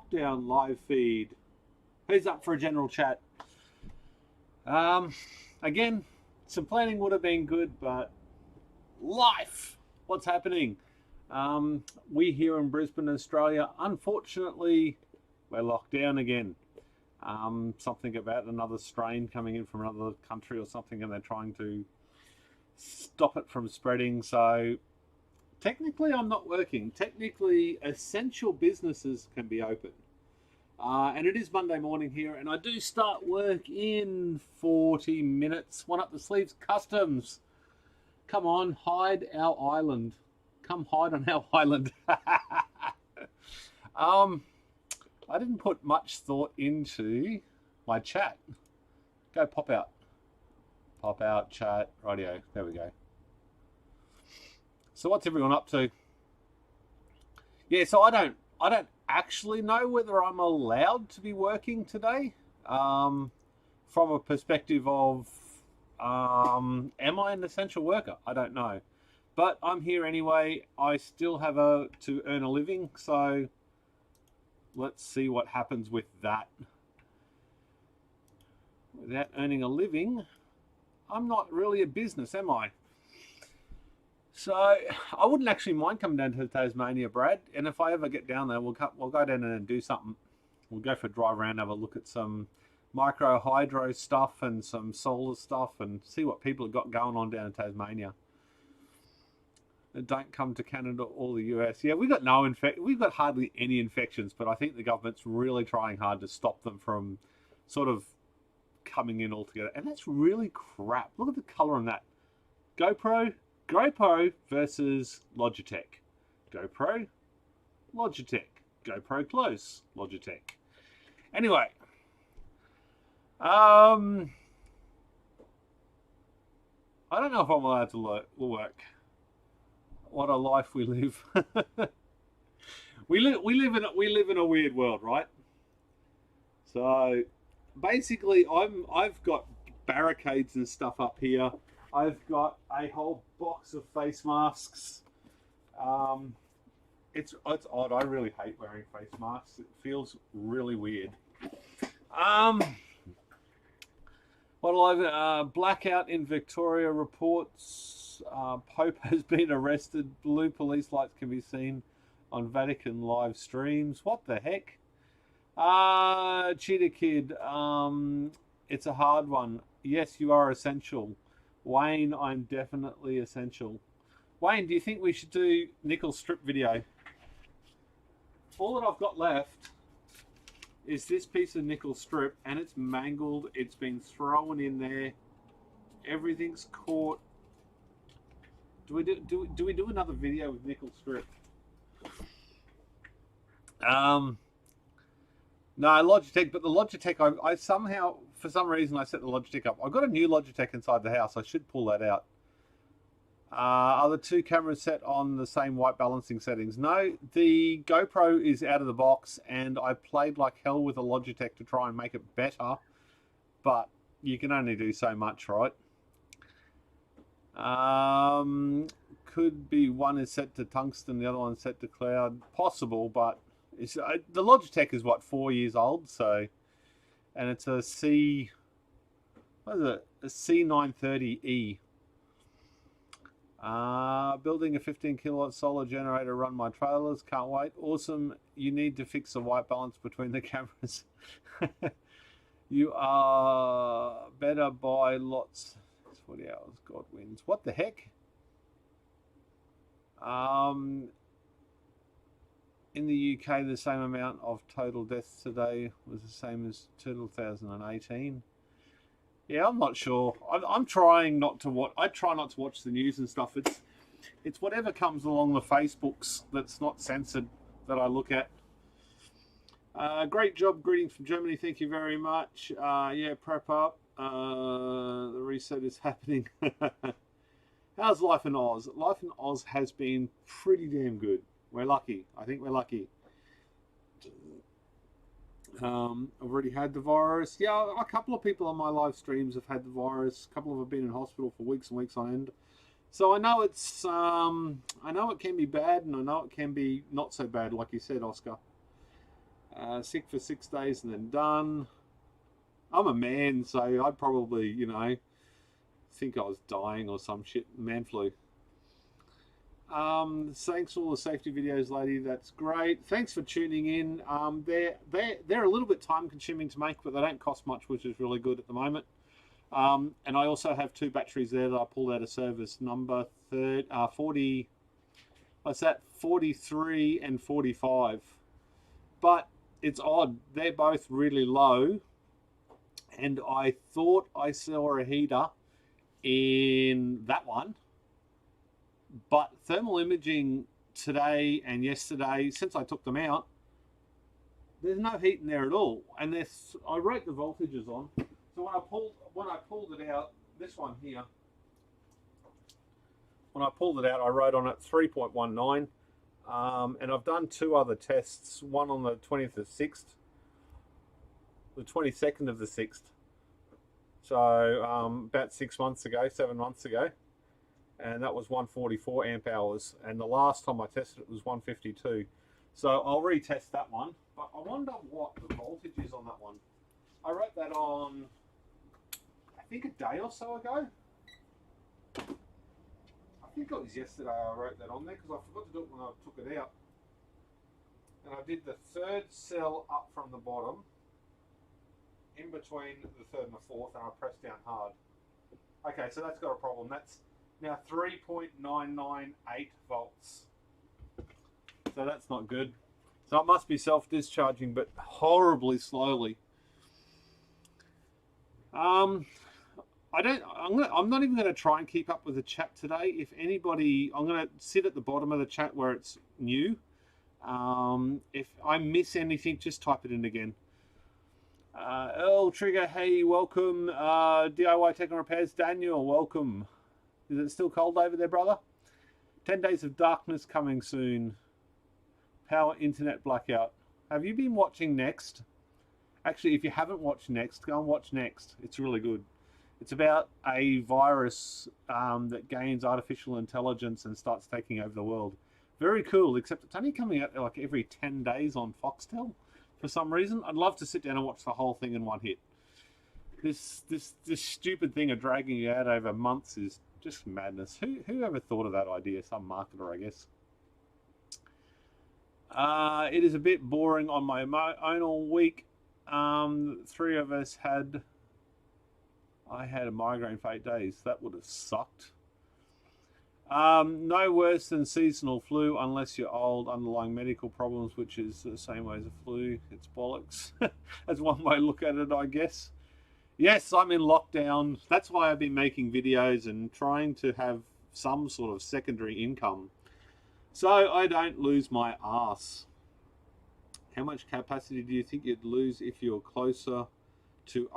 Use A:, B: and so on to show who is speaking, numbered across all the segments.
A: lockdown live feed. Who's up for a general chat? Again, some planning would have been good, but life, what's happening? We here in Brisbane, Australia, unfortunately, we're locked down again. Something about another strain coming in from another country or something, and they're trying to stop it from spreading. So technically I'm not working. Technically essential businesses can be open. And it is Monday morning here, and I do start work in 40 minutes. One up the sleeves, customs. Come on, hide our island. Come hide on our island. I didn't put much thought into my chat. Go pop out. Pop out, chat, radio. There we go. So what's everyone up to? Yeah, so I don't actually know whether I'm allowed to be working today. From a perspective of, am I an essential worker? I don't know. But I'm here anyway. I still have to earn a living, so let's see what happens with that. Without earning a living, I'm not really a business, am I? So I wouldn't actually mind coming down to Tasmania, Brad. And if I ever get down there, we'll go down and do something. We'll go for a drive around, have a look at some micro hydro stuff and some solar stuff, and see what people have got going on down in Tasmania. And don't come to Canada or the US. Yeah, we've got we've got hardly any infections, but I think the government's really trying hard to stop them from sort of coming in altogether. And that's really crap. Look at the color on that. GoPro versus Logitech. GoPro, Logitech. GoPro close, Logitech. Anyway, I don't know if I'm allowed to work. What a life we live. we live in a weird world, right? So basically I've got barricades and stuff up here. I've got a whole box of face masks. It's odd. I really hate wearing face masks. It feels really weird. Blackout in Victoria reports Pope has been arrested. Blue police lights can be seen on Vatican live streams. What the heck? Cheetah Kid, it's a hard one. Yes, you are essential. Wayne, I'm definitely essential. Wayne, do you think we should do nickel strip video? All that I've got left is this piece of nickel strip, and it's mangled. It's been thrown in there. Everything's caught. Do we do another video with nickel strip? No, Logitech, but the Logitech, I somehow, for some reason, I set the Logitech up. I've got a new Logitech inside the house. I should pull that out. Are the two cameras set on the same white balancing settings? No, the GoPro is out of the box, and I played like hell with the Logitech to try and make it better, but you can only do so much, right? Could be one is set to tungsten, the other one set to cloud. Possible, but the Logitech is what, 4 years old, so, and it's a C930E. Building a 15 kilowatt solar generator, run my trailers, can't wait. Awesome. You need to fix the white balance between the cameras. You are better by lots. 40 hours, God wins. What the heck? In the UK, the same amount of total deaths today was the same as 2018. Yeah, I'm not sure. I'm trying not to watch. I try not to watch the news and stuff. It's whatever comes along the Facebooks that's not censored that I look at. Great job. Greetings from Germany. Thank you very much. Yeah, prep up. The reset is happening. How's life in Oz? Life in Oz has been pretty damn good. We're lucky. I think we're lucky. I've already had the virus. Yeah, a couple of people on my live streams have had the virus. A couple of them have been in hospital for weeks and weeks on end. So I know it's, I know it can be bad, and I know it can be not so bad, like you said, Oscar. Sick for 6 days and then done. I'm a man, so I'd probably, you know, think I was dying or some shit. Man flu. Thanks for all the safety videos, lady. That's great. Thanks for tuning in. They're a little bit time consuming to make, but they don't cost much, which is really good at the moment. And I also have 2 batteries there that I pulled out of service, number 40. What's that? 43 and 45. But it's odd. They're both really low. And I thought I saw a heater in that one. But thermal imaging today and yesterday, since I took them out, there's no heat in there at all. And I wrote the voltages on. So when I pulled it out, this one here, when I pulled it out, I wrote on it 3.19. And I've done 2 other tests, one on the 20th of 6th, the 22nd of the 6th. So about 7 months ago. And that was 144 amp hours. And the last time I tested it was 152. So I'll retest that one. But I wonder what the voltage is on that one. I wrote that on, I think a day or so ago. I think it was yesterday I wrote that on there because I forgot to do it when I took it out. And I did the 3rd cell up from the bottom, in between the 3rd and the 4th, and I pressed down hard. Okay, so that's got a problem. That's now 3.998 volts. So that's not good. So it must be self-discharging, but horribly slowly. I'm not even going to try and keep up with the chat today. If anybody, I'm going to sit at the bottom of the chat where it's new. If I miss anything, just type it in again. Earl Trigger, hey, welcome. DIY Tech and Repairs, Daniel, welcome. Is it still cold over there, brother? 10 days of darkness coming soon. Power internet blackout. Have you been watching Next? Actually, if you haven't watched Next, go and watch Next. It's really good. It's about a virus that gains artificial intelligence and starts taking over the world. Very cool, except it's only coming out like every 10 days on Foxtel for some reason. I'd love to sit down and watch the whole thing in one hit. This stupid thing of dragging it out over months is just madness. Who ever thought of that idea? Some marketer, I guess. It is a bit boring on my own all week. 3 of us had... I had a migraine for 8 days. That would have sucked. No worse than seasonal flu unless you're old, underlying medical problems, which is the same way as a flu. It's bollocks. That's one way to look at it, I guess. Yes, I'm in lockdown. That's why I've been making videos and trying to have some sort of secondary income so I don't lose my ass. How much capacity do you think you'd lose if you're closer to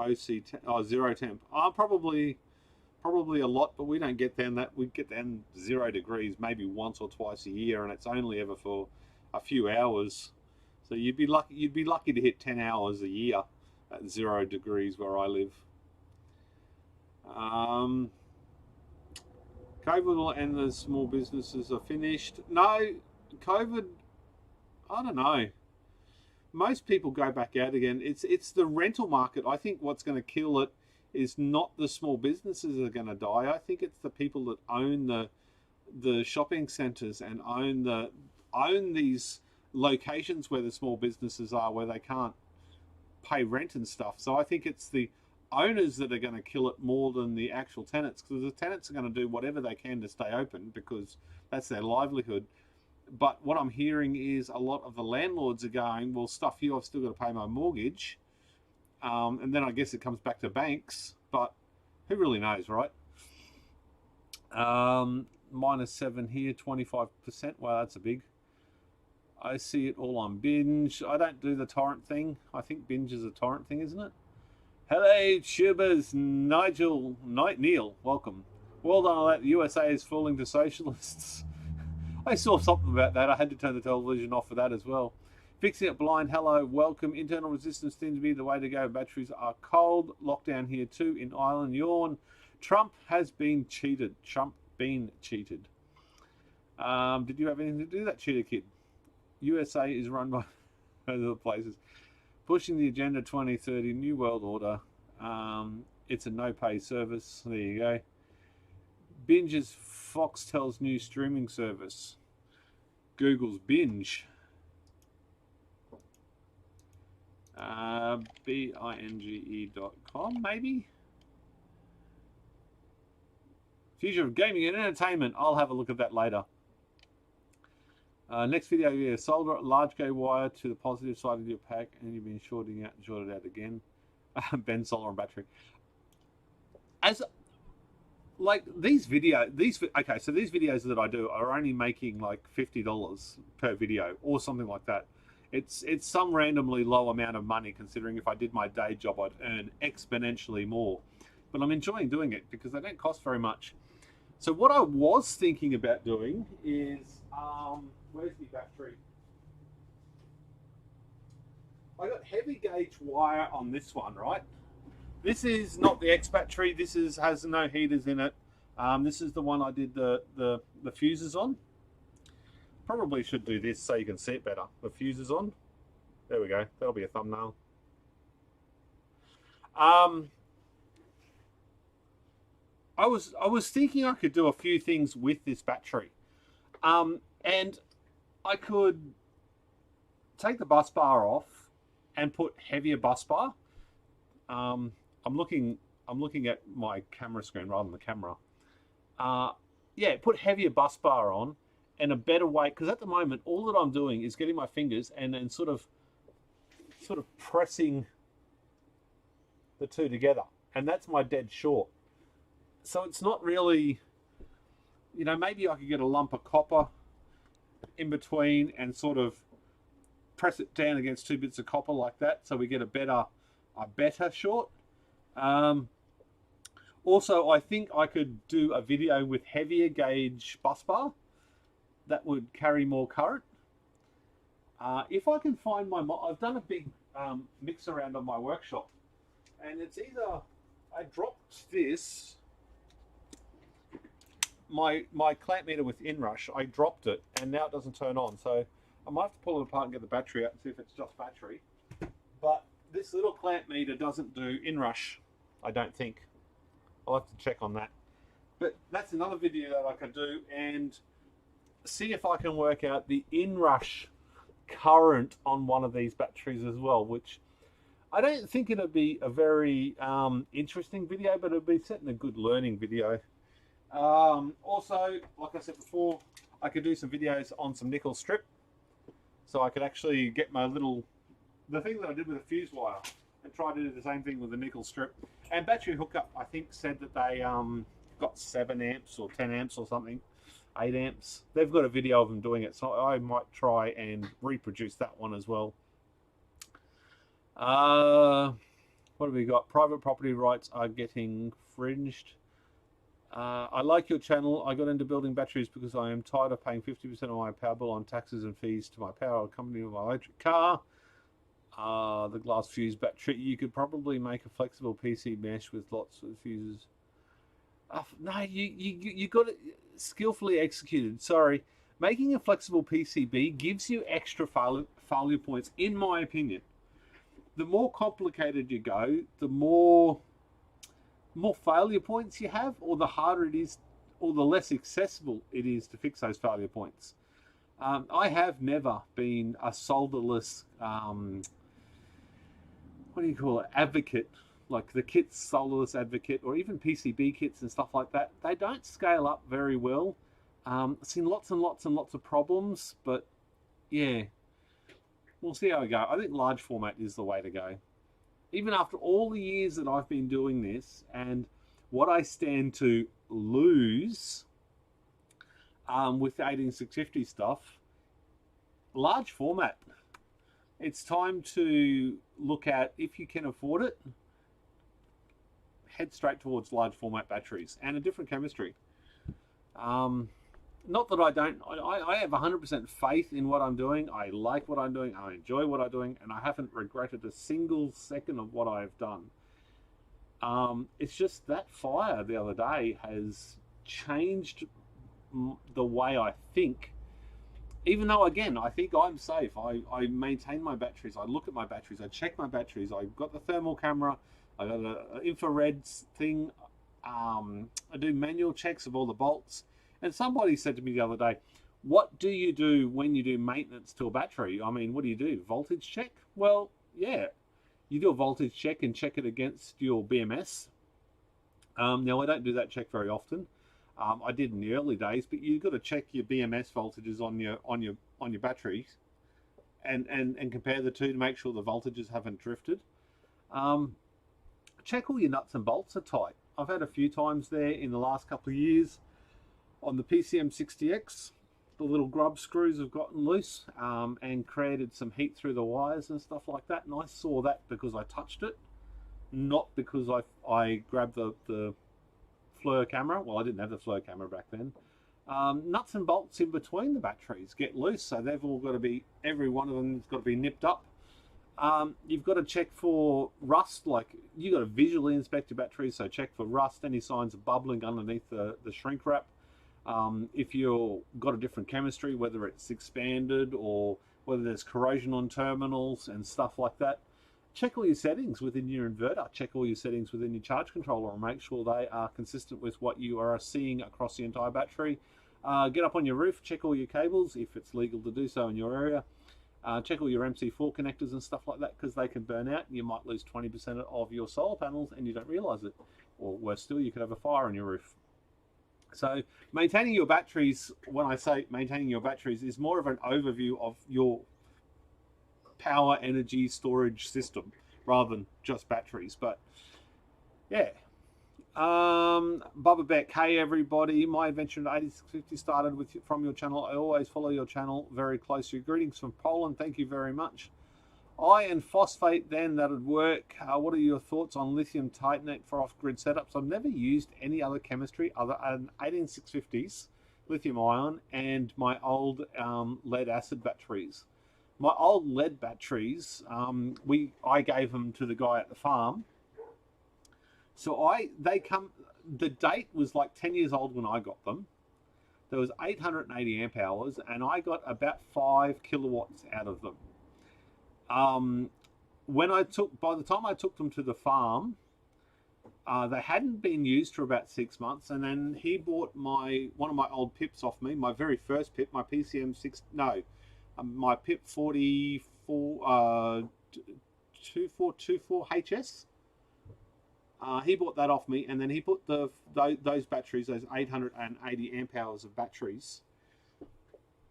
A: zero temp? Probably a lot, but we don't get down that. We get down 0 degrees maybe once or twice a year, and it's only ever for a few hours. So you'd be lucky to hit 10 hours a year at 0 degrees where I live. COVID will end the small businesses are finished. No, COVID, I don't know. Most people go back out again. It's the rental market. I think what's going to kill it is not the small businesses that are going to die. I think it's the people that own the shopping centres and own these locations where the small businesses are, where they can't pay rent and stuff. So I think it's the owners that are going to kill it more than the actual tenants, because the tenants are going to do whatever they can to stay open because that's their livelihood. But what I'm hearing is a lot of the landlords are going, well, stuff you, I've still got to pay my mortgage. And then I guess it comes back to banks, but who really knows, right? -7 here, 25%. Wow, that's a big. I see it all on Binge. I don't do the torrent thing. I think Binge is a torrent thing, isn't it? Hello, tubers. Neil, welcome. Well done on that. The USA is falling to socialists. I saw something about that. I had to turn the television off for that as well. Fixing it blind. Hello, welcome. Internal resistance seems to be the way to go. Batteries are cold. Lockdown here too in Ireland. Yawn. Trump has been cheated. Did you have anything to do with that, cheater kid? USA is run by... other places. Pushing the Agenda 2030, New World Order. It's a no-pay service. There you go. Binge's Foxtel's new streaming service. Google's Binge. binge.com, maybe? Future of gaming and entertainment. I'll have a look at that later. Next video, yeah, solder large gauge wire to the positive side of your pack, and you've been shorting out and shorted out again. Ben, solar and battery. As like these okay, so these videos that I do are only making like $50 per video or something like that. It's some randomly low amount of money, considering if I did my day job I'd earn exponentially more. But I'm enjoying doing it because they don't cost very much. So what I was thinking about doing is, where's the battery? I got heavy gauge wire on this one, right? This is not the X battery. This has no heaters in it. This is the one I did the fuses on. Probably should do this so you can see it better. The fuses on. There we go. That'll be a thumbnail. I was thinking I could do a few things with this battery, and I could take the bus bar off and put heavier bus bar. I'm looking at my camera screen rather than the camera. Yeah, put heavier bus bar on and a better weight, because at the moment all that I'm doing is getting my fingers and sort of pressing the two together, and that's my dead short. So it's not really, you know, maybe I could get a lump of copper in between and sort of press it down against two bits of copper like that, so we get a better short. Also, I think I could do a video with heavier gauge bus bar that would carry more current. If I can find my, I've done a big mix around on my workshop, and it's either I dropped this. My clamp meter with inrush, I dropped it and now it doesn't turn on, so I might have to pull it apart and get the battery out and see if it's just battery. But this little clamp meter doesn't do inrush, I don't think. I'll have to check on that. But that's another video that I could do and see if I can work out the inrush current on one of these batteries as well, which I don't think it'll be a very interesting video, but it'll be certainly a good learning video. Also, like I said before, I could do some videos on some nickel strip, so I could actually get my the thing that I did with a fuse wire and try to do the same thing with the nickel strip. And battery hookup, I think, said that they got 7 amps or 10 amps or something, 8 amps. They've got a video of them doing it, so I might try and reproduce that one as well. What have we got? Private property rights are getting fringed. I like your channel. I got into building batteries because I am tired of paying 50% of my power bill on taxes and fees to my power company with my electric car. The glass fuse battery. You could probably make a flexible PC mesh with lots of fuses. No, you got it skillfully executed. Sorry. Making a flexible PCB gives you extra failure points, in my opinion. The more complicated you go, the more failure points you have, or the harder it is, or the less accessible it is to fix those failure points. I have never been a solderless, what do you call it, advocate, like the kits solderless advocate, or even PCB kits and stuff like that. They don't scale up very well. I've seen lots and lots and lots of problems, but yeah, we'll see how we go. I think large format is the way to go. Even after all the years that I've been doing this and what I stand to lose with the 18650 stuff, large format. It's time to look at, if you can afford it, head straight towards large format batteries and a different chemistry. Not that I have 100% faith in what I'm doing. I like what I'm doing. I enjoy what I'm doing, and I haven't regretted a single second of what I've done. It's just that fire the other day has changed the way I think even though, again, I think I'm safe. I maintain my batteries. I look at my batteries. I check my batteries. I've got the thermal camera. I got an infrared thing. I do manual checks of all the bolts. And somebody said to me the other day, what do you do when you do maintenance to a battery? I mean, what do you do? Voltage check? Well, yeah. You do a voltage check and check it against your BMS. Now, I don't do that check very often. I did in the early days, but you've got to check your BMS voltages on your batteries and compare the two to make sure the voltages haven't drifted. Check all your nuts and bolts are tight. I've had a few times there in the last couple of years on the PCM60X. The little grub screws have gotten loose and created some heat through the wires and stuff like that. And I saw that because I touched it, not because I grabbed the FLIR camera. Well, I didn't have the FLIR camera back then. Nuts and bolts in between the batteries get loose, so they've all got to be, every one of them has got to be nipped up. You've got to check for rust, like you've got to visually inspect your batteries, so check for rust, any signs of bubbling underneath the shrink wrap. If you've got a different chemistry, whether it's expanded or whether there's corrosion on terminals and stuff like that. Check all your settings within your inverter, check all your settings within your charge controller and make sure they are consistent with what you are seeing across the entire battery. Get up on your roof, check all your cables if it's legal to do so in your area. Check all your MC4 connectors and stuff like that, because they can burn out and you might lose 20% of your solar panels and you don't realize it. Or worse still, you could have a fire on your roof. So maintaining your batteries, when I say maintaining your batteries, is more of an overview of your power energy storage system rather than just batteries. But yeah. Bubba Beck, hey everybody, my adventure in 8650 started from your channel. I always follow your channel very closely. Greetings from Poland, thank you very much. Iron phosphate, then that'd work. What are your thoughts on lithium titanate for off-grid setups? I've never used any other chemistry other than 18650s, lithium ion, and my old lead acid batteries. My old lead batteries, I gave them to the guy at the farm. So the date was like 10 years old when I got them. There was 880 amp hours and I got about 5 kilowatts out of them. By the time I took them to the farm, they hadn't been used for about 6 months, and then he bought one of my old pips off me, my very first pip, my my pip 2424HS. He bought that off me, and then he put those batteries, those 880 amp hours of batteries,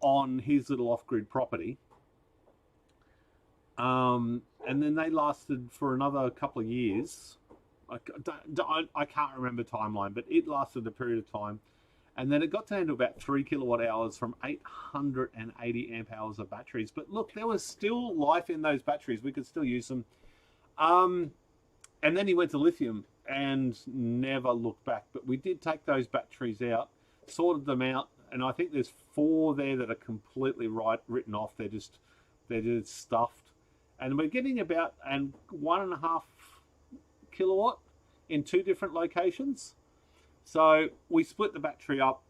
A: on his little off-grid property. And then they lasted for another couple of years. I can't remember timeline, but it lasted a period of time. And then it got down to about 3 kilowatt hours from 880 amp hours of batteries. But look, there was still life in those batteries. We could still use them. And then he went to lithium and never looked back. But we did take those batteries out, sorted them out, and I think there's 4 there that are completely written off. They're just stuffed. And we're getting about 1.5 kilowatt in 2 different locations. So we split the battery up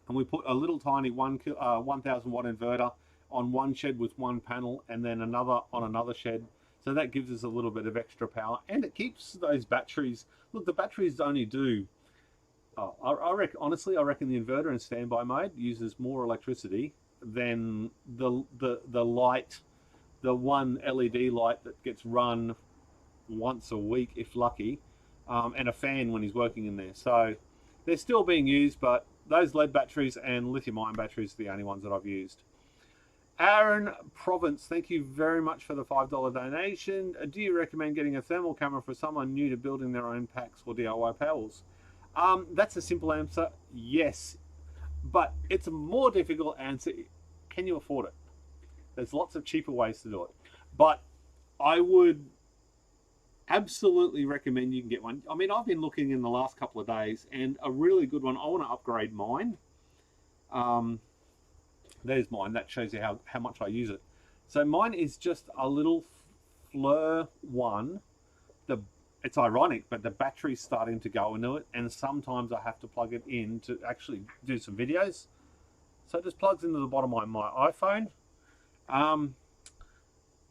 A: and we put a little tiny 1000 watt inverter on one shed with one panel, and then another on another shed. So that gives us a little bit of extra power, and it keeps those batteries. Look, the batteries only do. Honestly, I reckon the inverter in standby mode uses more electricity than the light, the one LED light that gets run once a week, if lucky, and a fan when he's working in there. So they're still being used, but those lead batteries and lithium-ion batteries are the only ones that I've used. Aaron Province, thank you very much for the $5 donation. Do you recommend getting a thermal camera for someone new to building their own packs or DIYPowerwalls? That's a simple answer, yes. But it's a more difficult answer. Can you afford it? There's lots of cheaper ways to do it. But I would absolutely recommend you can get one. I mean, I've been looking in the last couple of days, and a really good one. I want to upgrade mine. There's mine. That shows you how much I use it. So mine is just a little FLIR one. It's ironic, but the battery's starting to go into it, and sometimes I have to plug it in to actually do some videos. So it just plugs into the bottom of my iPhone.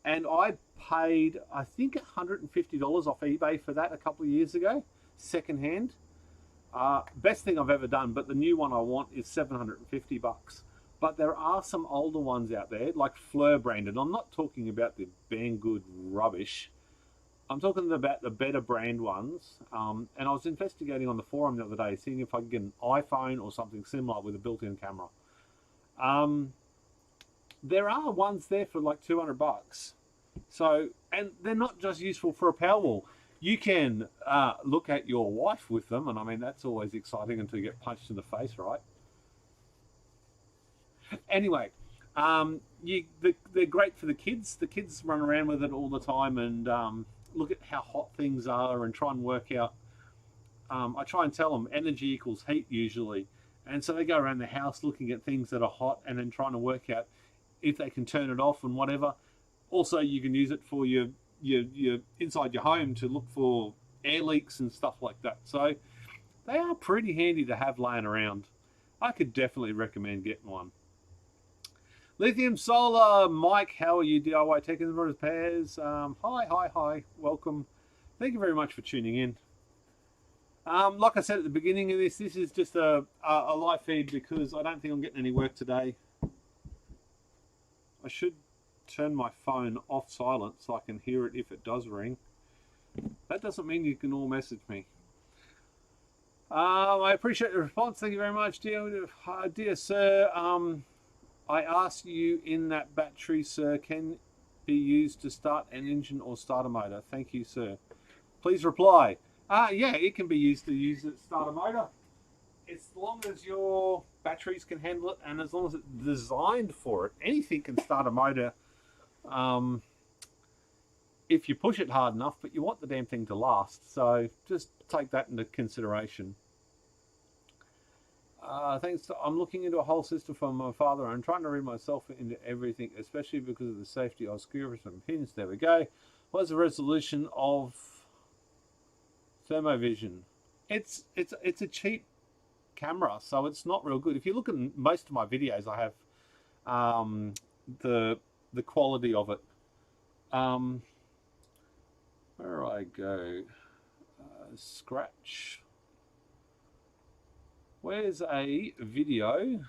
A: And I paid, I think, $150 off eBay for that a couple of years ago, secondhand. Best thing I've ever done, but the new one I want is $750. But there are some older ones out there, like Fleur branded. I'm not talking about the Banggood rubbish. I'm talking about the better brand ones. And I was investigating on the forum the other day, seeing if I could get an iPhone or something similar with a built-in camera. There are ones there for like $200. So, and they're not just useful for a Powerwall. You can look at your wife with them, and I mean, that's always exciting until you get punched in the face, right? Anyway, they're great for the kids. The kids run around with it all the time and look at how hot things are and try and work out. I try and tell them energy equals heat usually. And so they go around the house looking at things that are hot and then trying to work out if they can turn it off and whatever. Also, you can use it for your inside your home to look for air leaks and stuff like that. So they are pretty handy to have laying around. I could definitely recommend getting one. Lithium Solar, Mike, how are you? DIY Tech and Repairs. Hi, welcome. Thank you very much for tuning in. Like I said at the beginning of this is just a live feed because I don't think I'm getting any work today. I should turn my phone off silent so I can hear it if it does ring. That doesn't mean you can all message me. I appreciate the response. Thank you very much, dear sir. I asked you in that battery, sir, can be used to start an engine or start a motor. Thank you, sir. Please reply. Yeah, it can be used to start a motor. As long as your batteries can handle it and as long as it's designed for it. Anything can start a motor if you push it hard enough, but you want the damn thing to last. So just take that into consideration. Thanks. I'm looking into a whole system for my father. I'm trying to read myself into everything, especially because of the safety. I'll screw over some pins. There we go. What's the resolution of thermovision? It's a cheap camera, so it's not real good. If you look at most of my videos, I have the quality of it. Where do I go? Scratch. Where's a video?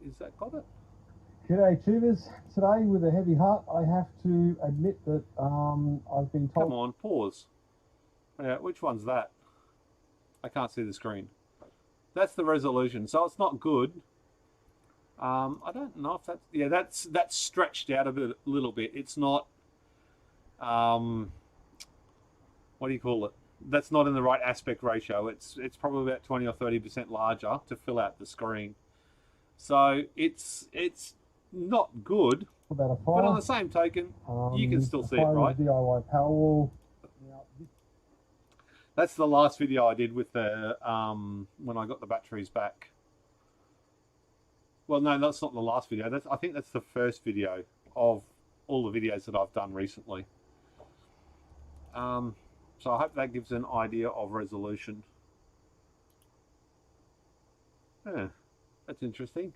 A: Is that got it?
B: G'day tubers. Today with a heavy heart I have to admit that I've been told...
A: Come on, pause. Yeah, which one's that? I can't see the screen. That's the resolution, so it's not good. I don't know if that's... Yeah, that's stretched out a little bit. It's not... what do you call it? That's not in the right aspect ratio. It's probably about 20 or 30% larger to fill out the screen. So it's not good,
B: about a
A: but on the same token, you can still see it, right?
B: DIYPowerwall.
A: That's the last video I did with the when I got the batteries back. Well, no, that's not the last video. I think that's the first video of all the videos that I've done recently. So I hope that gives an idea of resolution. Yeah, that's interesting.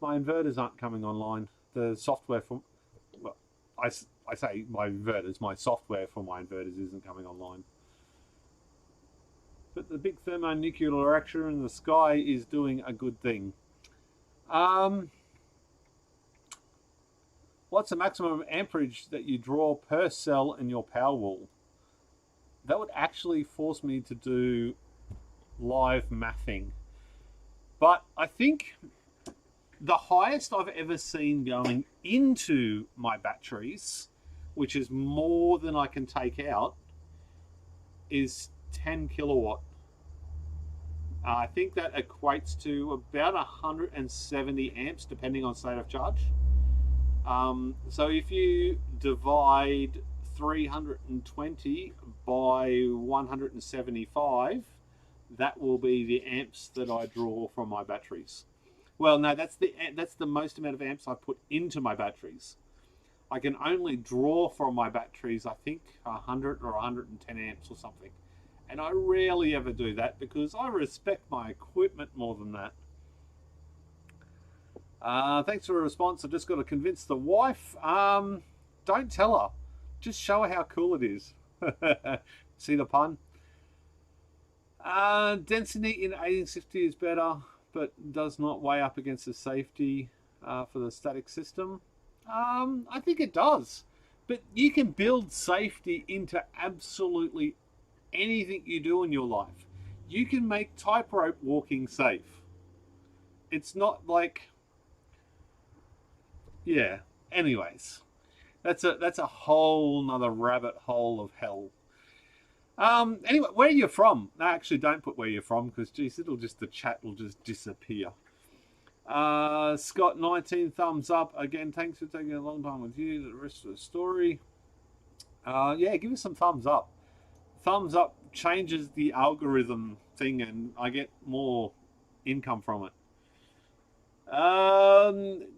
A: My inverters aren't coming online. The software for, well, I say my inverters, my software for my inverters isn't coming online. But the big thermonuclear reactor in the sky is doing a good thing. What's the maximum amperage that you draw per cell in your Powerwall? That would actually force me to do live mathing. But I think the highest I've ever seen going into my batteries, which is more than I can take out, is 10 kilowatt. I think that equates to about 170 amps depending on state of charge. So if you divide 320 by 175, that will be the amps that I draw from my batteries. Well, no, that's the most amount of amps I put into my batteries. I can only draw from my batteries, I think, 100 or 110 amps or something. And I rarely ever do that because I respect my equipment more than that. Thanks for a response. I've just got to convince the wife. Don't tell her. Just show her how cool it is. See the pun? Density in 1860 is better, but does not weigh up against the safety for the static system. I think it does. But you can build safety into absolutely anything you do in your life. You can make tightrope walking safe. It's not like... Yeah. Anyways, that's a whole nother rabbit hole of hell. Anyway, where are you from? No, actually, don't put where you're from because, geez, the chat will just disappear. Scott, 19 thumbs up. Again, thanks for taking a long time with you. The rest of the story. Yeah, give us some thumbs up. Thumbs up changes the algorithm thing and I get more income from it.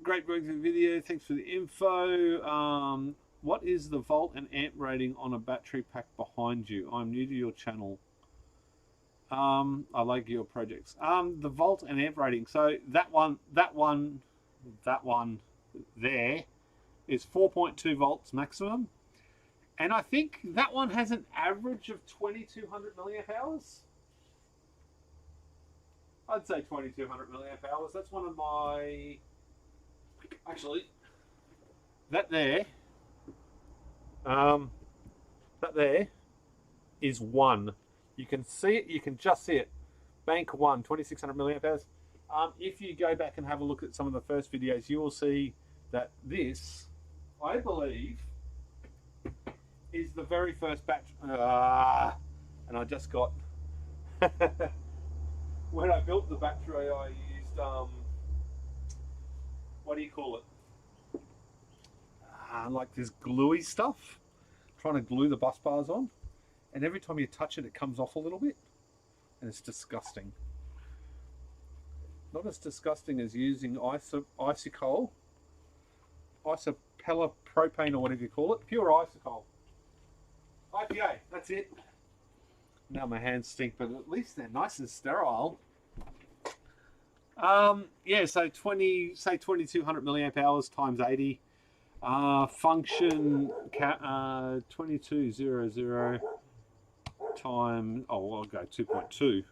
A: Great breakthrough video. Thanks for the info. What is the volt and amp rating on a battery pack behind you? I'm new to your channel. I like your projects. The volt and amp rating. So that one there is 4.2 volts maximum. And I think that one has an average of 2200 milliamp hours. I'd say 2200 milliamp hours. That's one of my... Actually, that there is one. You can see it, you can just see it. Bank 1, 2600 milliamp hours. If you go back and have a look at some of the first videos, you will see that this, I believe, is the very first batch. And I just got... When I built the battery, I used, what do you call it? Like this gluey stuff. Trying to glue the bus bars on. And every time you touch it, it comes off a little bit. And it's disgusting. Not as disgusting as using isopropane or whatever you call it. Pure isocol. IPA, that's it. Now my hands stink, but at least they're nice and sterile. Yeah, so 2200 milliamp hours times 80. Function 2200 times, oh, I'll go 2.2.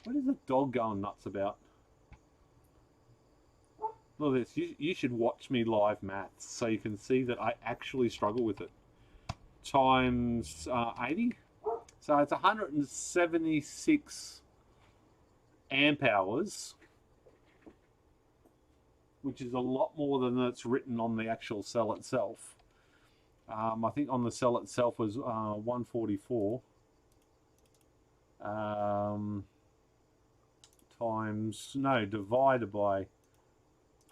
A: What is the dog going nuts about? Look at this. You should watch me live maths so you can see that I actually struggle with it. Times 80. So it's 176 amp hours, which is a lot more than that's written on the actual cell itself. I think on the cell itself was 144 divided by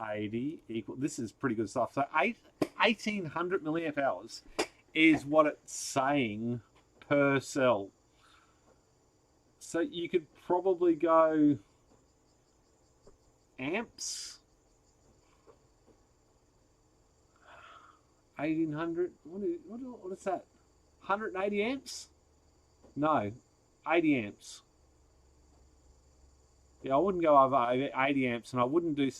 A: 80 equal. This is pretty good stuff. So 1800 milliamp hours is what it's saying per cell. So you could probably go amps. 1800. What is that? 180 amps? No, 80 amps. Yeah, I wouldn't go over 80 amps, and I wouldn't do a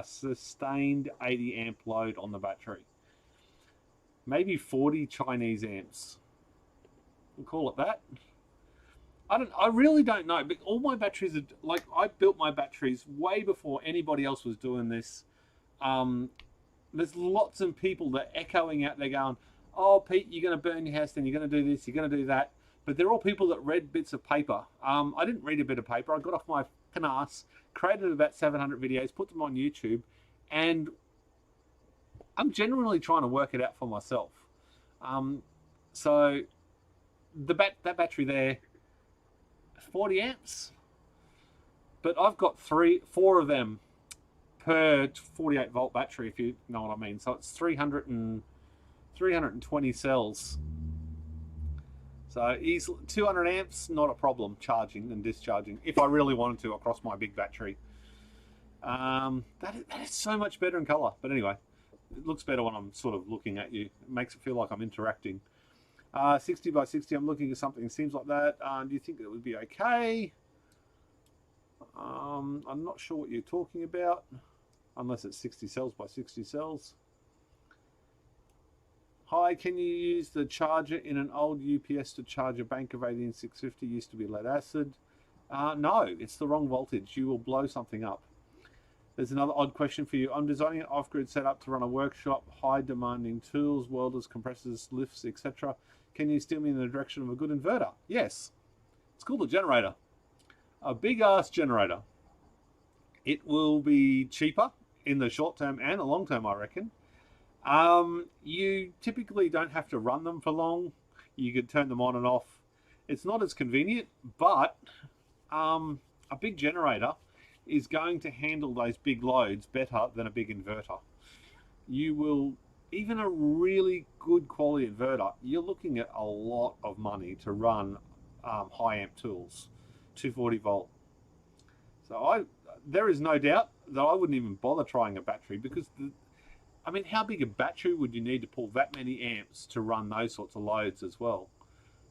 A: sustained 80 amp load on the battery. Maybe 40 Chinese amps. We'll call it that. I really don't know, but all my batteries are, like, I built my batteries way before anybody else was doing this. There's lots of people that are echoing out there going, oh, Pete, you're going to burn your house, then you're going to do this, you're going to do that. But they're all people that read bits of paper. I didn't read a bit of paper. I got off my fucking ass, created about 700 videos, put them on YouTube, and I'm generally trying to work it out for myself. So that battery there, 40 amps, but I've got 4 of them per 48 volt battery, if you know what I mean. So it's 320 cells. So easily 200 amps, not a problem charging and discharging if I really wanted to across my big battery. That is so much better in color. But anyway, it looks better when I'm sort of looking at you. It makes it feel like I'm interacting. 60 by 60, I'm looking at something that seems like that. Do you think that would be okay? I'm not sure what you're talking about, unless it's 60 cells by 60 cells. Hi, can you use the charger in an old UPS to charge a bank of 18650? Used to be lead acid. No, it's the wrong voltage. You will blow something up. There's another odd question for you. I'm designing an off-grid setup to run a workshop, high demanding tools, welders, compressors, lifts, etc. Can you steer me in the direction of a good inverter? Yes. It's called a generator. A big ass generator. It will be cheaper in the short term and the long term, I reckon. You typically don't have to run them for long. You could turn them on and off. It's not as convenient, but a big generator is going to handle those big loads better than a big inverter. You will, even a really good quality inverter, you're looking at a lot of money to run high amp tools, 240 volt. So there is no doubt that I wouldn't even bother trying a battery, because I mean, how big a battery would you need to pull that many amps to run those sorts of loads as well?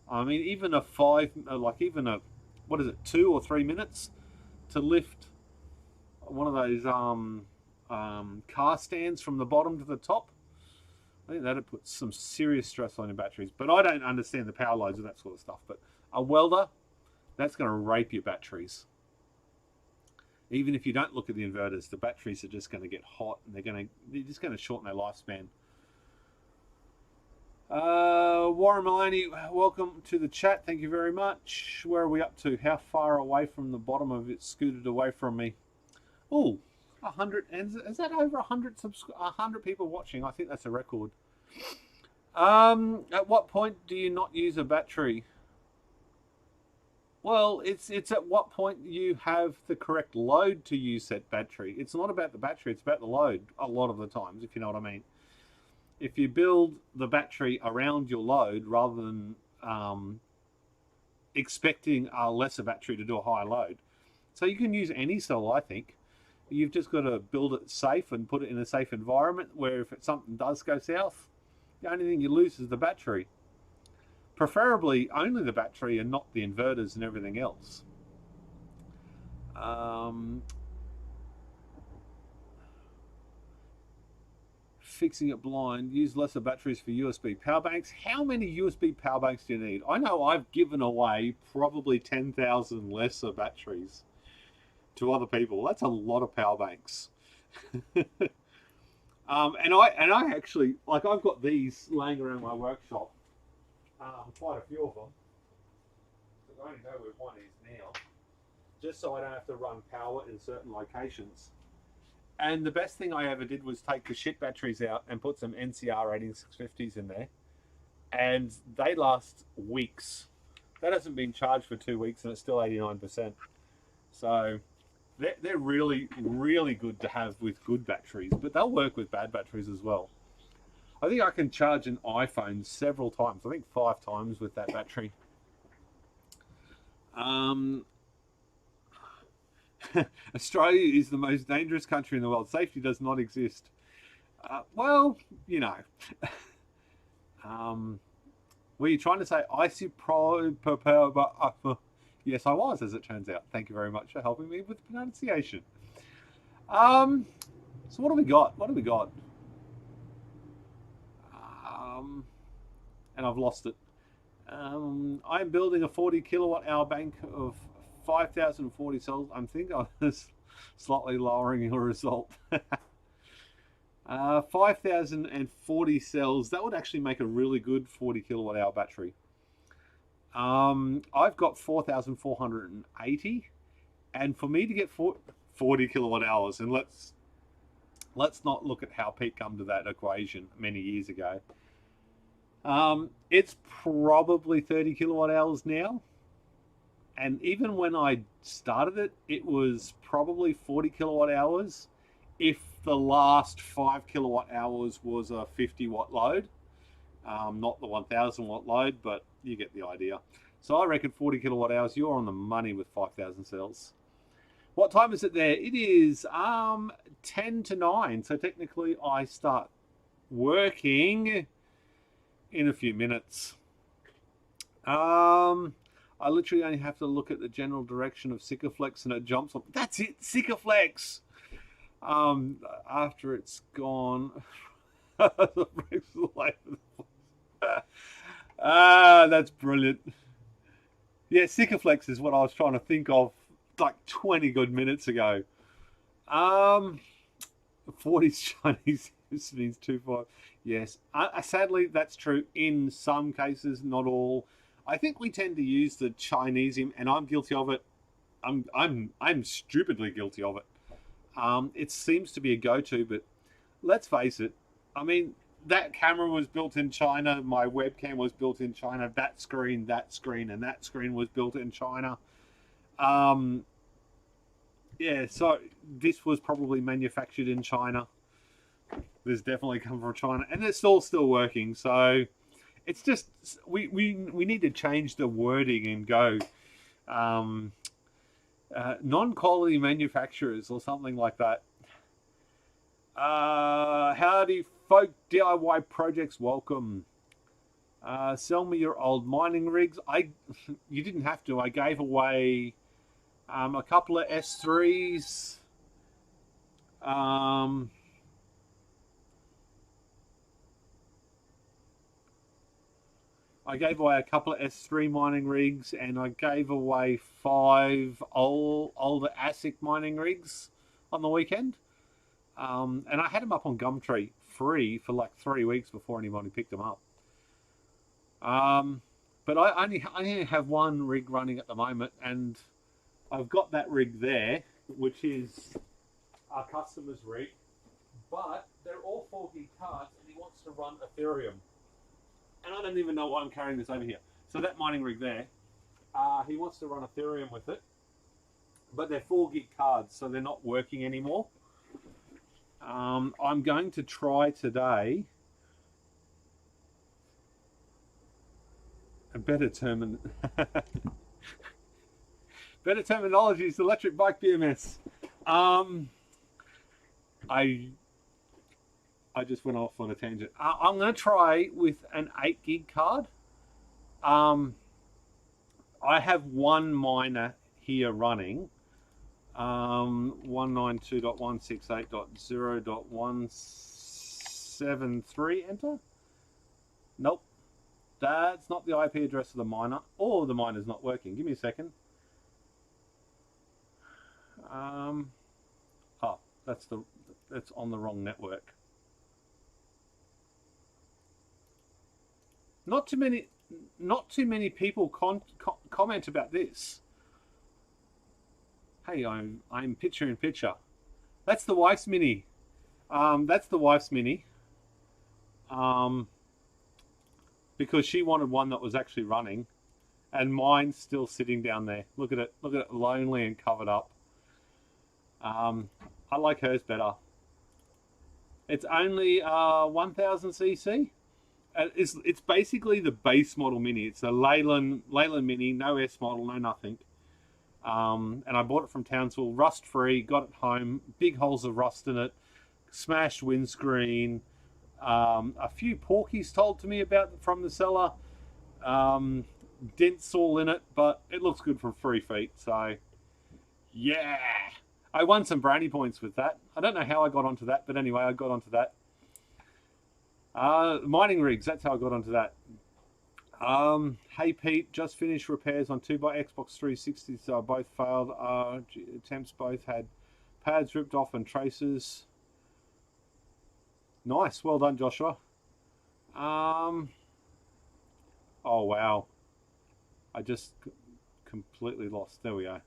A: I mean, even a 2 or 3 minutes to lift one of those car stands from the bottom to the top, I think that'd put some serious stress on your batteries. But I don't understand the power loads and that sort of stuff. But a welder, that's going to rape your batteries. Even if you don't look at the inverters, the batteries are just going to get hot, and they're just going to shorten their lifespan. Warren Maloney, welcome to the chat. Thank you very much. Where are we up to? How far away from the bottom of it scooted away from me? Oh, 100. And is that over 100 people watching? I think that's a record. At what point do you not use a battery? Well, it's at what point you have the correct load to use that battery. It's not about the battery, it's about the load a lot of the times, if you know what I mean. If you build the battery around your load rather than expecting a lesser battery to do a higher load. So you can use any cell, I think. You've just got to build it safe and put it in a safe environment where if something does go south, the only thing you lose is the battery. Preferably only the battery and not the inverters and everything else. Fixing it blind, use lesser batteries for USB power banks. How many USB power banks do you need? I know I've given away probably 10,000 lesser batteries to other people. That's a lot of power banks. And I actually, like, I've got these laying around my workshop. Quite a few of them. I only know where one is now, just so I don't have to run power in certain locations. And the best thing I ever did was take the shit batteries out and put some NCR 18650s in there, and they last weeks. That hasn't been charged for 2 weeks and it's still 89%. So they're really, really good to have with good batteries, but they'll work with bad batteries as well. I think I can charge an iPhone several times. I think 5 times with that battery. Australia is the most dangerous country in the world. Safety does not exist. Well, you know. Were you trying to say HBPowerwall? Yes, I was, as it turns out. Thank you very much for helping me with the pronunciation. So what do we got? And I've lost it. I'm building a 40 kilowatt hour bank of 5,040 cells. I think I was slightly lowering your result. 5,040 cells. That would actually make a really good 40 kilowatt hour battery. I've got 4,480, and for me to get 40 kilowatt hours, and let's not look at how Pete come to that equation many years ago. It's probably 30 kilowatt hours now. And even when I started it, it was probably 40 kilowatt hours if the last 5 kilowatt hours was a 50 watt load. Not the 1000 watt load, but you get the idea. So I reckon 40 kilowatt hours, you're on the money with 5,000 cells. What time is it there? It is 10 to 9. So technically I start working in a few minutes. I literally only have to look at the general direction of Sikaflex and it jumps on. That's it, Sikaflex. After it's gone, the brakes will lay. That's brilliant. Yeah, Sikaflex is what I was trying to think of like 20 good minutes ago. 40 Chinese means 2-5. Yes, sadly that's true in some cases, not all. I think we tend to use the Chinesium, and I'm guilty of it. I'm stupidly guilty of it. It seems to be a go-to, but let's face it. I mean, that camera was built in China. My webcam was built in China. That screen, and that screen was built in China. Um, yeah, so this was probably manufactured in China. This definitely come from China, and it's all still working. So it's just we need to change the wording and go um, non-quality manufacturers or something like that. Howdy, folk DIY projects, welcome. Sell me your old mining rigs. You didn't have to. I gave away a couple of S3s. I gave away a couple of S3 mining rigs, and I gave away 5 older ASIC mining rigs on the weekend. And I had them up on Gumtree free for like 3 weeks before anybody picked them up. But I only have one rig running at the moment, and I've got that rig there, which is our customer's rig. But they're all 4 gig cards, and he wants to run Ethereum. And I don't even know why I'm carrying this over here. So that mining rig there, he wants to run Ethereum with it, but they're 4 gig cards, so they're not working anymore. I'm going to try today a better terminology is electric bike BMS. I just went off on a tangent. I'm going to try with an 8 gig card. I have one miner here running. 192.168.0.173, enter. Nope. That's not the IP address of the miner, or the miner's not working. Give me a second. That's on the wrong network. Not too many people comment about this. Hey, I'm picture in picture. That's the wife's mini. That's the wife's mini. Because she wanted one that was actually running, and mine's still sitting down there. Look at it. Look at it, lonely and covered up. I like hers better. It's only 1000 cc. It's basically the base model mini. It's a Leyland mini, no S model, no nothing. And I bought it from Townsville, rust free. Got it home, big holes of rust in it, smashed windscreen. A few porkies told to me about from the seller. Dents all in it, but it looks good from 3 feet. So yeah, I won some brownie points with that. I don't know how I got onto that, but anyway, I got onto that. Mining rigs, that's how I got onto that. Hey Pete, just finished repairs on 2x Xbox 360, so both failed. Attempts both had pads ripped off and traces. Nice, well done, Joshua. Oh wow, I just completely lost. There we go.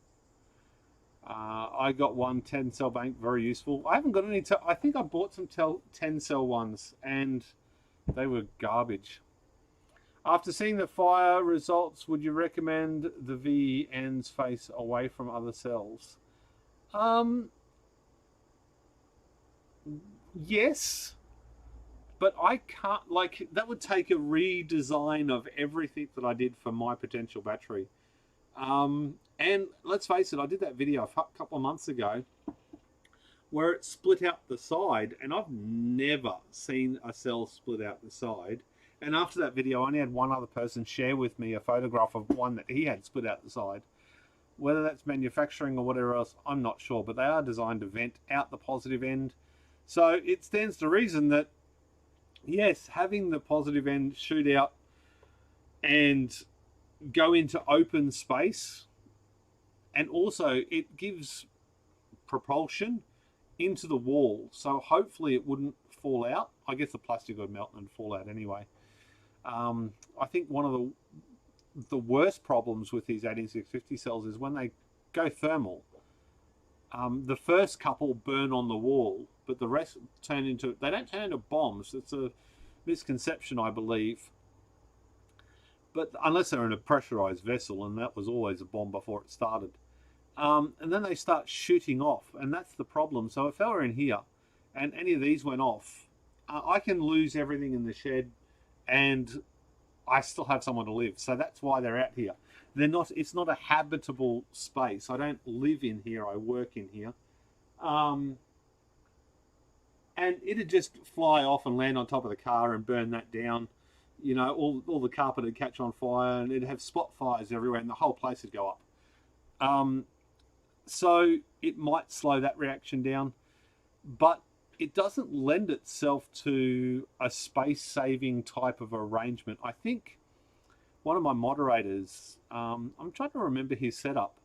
A: I got one 10 cell bank, very useful. I haven't got any. I think I bought some 10 cell ones, and they were garbage. After seeing the fire results, would you recommend the VNs face away from other cells? Yes, but I can't. Like, that would take a redesign of everything that I did for my potential battery. And let's face it, I did that video a couple of months ago where it split out the side, and I've never seen a cell split out the side. And after that video, I only had one other person share with me a photograph of one that he had split out the side. Whether that's manufacturing or whatever else, I'm not sure, but they are designed to vent out the positive end. So it stands to reason that, yes, having the positive end shoot out and go into open space, and also it gives propulsion into the wall, so hopefully it wouldn't fall out. I guess the plastic would melt and fall out anyway. I think one of the worst problems with these 18650 cells is when they go thermal. The first couple burn on the wall, but the rest turn into, they don't turn into bombs. It's a misconception, I believe. But unless they're in a pressurized vessel, and that was always a bomb before it started. And then they start shooting off, and that's the problem. So if they were in here and any of these went off, I can lose everything in the shed and I still have someone to live. So that's why they're out here. They're not, it's not a habitable space. I don't live in here, I work in here. And it'd just fly off and land on top of the car and burn that down. You know, all the carpet would catch on fire, and it'd have spot fires everywhere, and the whole place would go up. So it might slow that reaction down, but it doesn't lend itself to a space-saving type of arrangement. I think one of my moderators, I'm trying to remember his setup,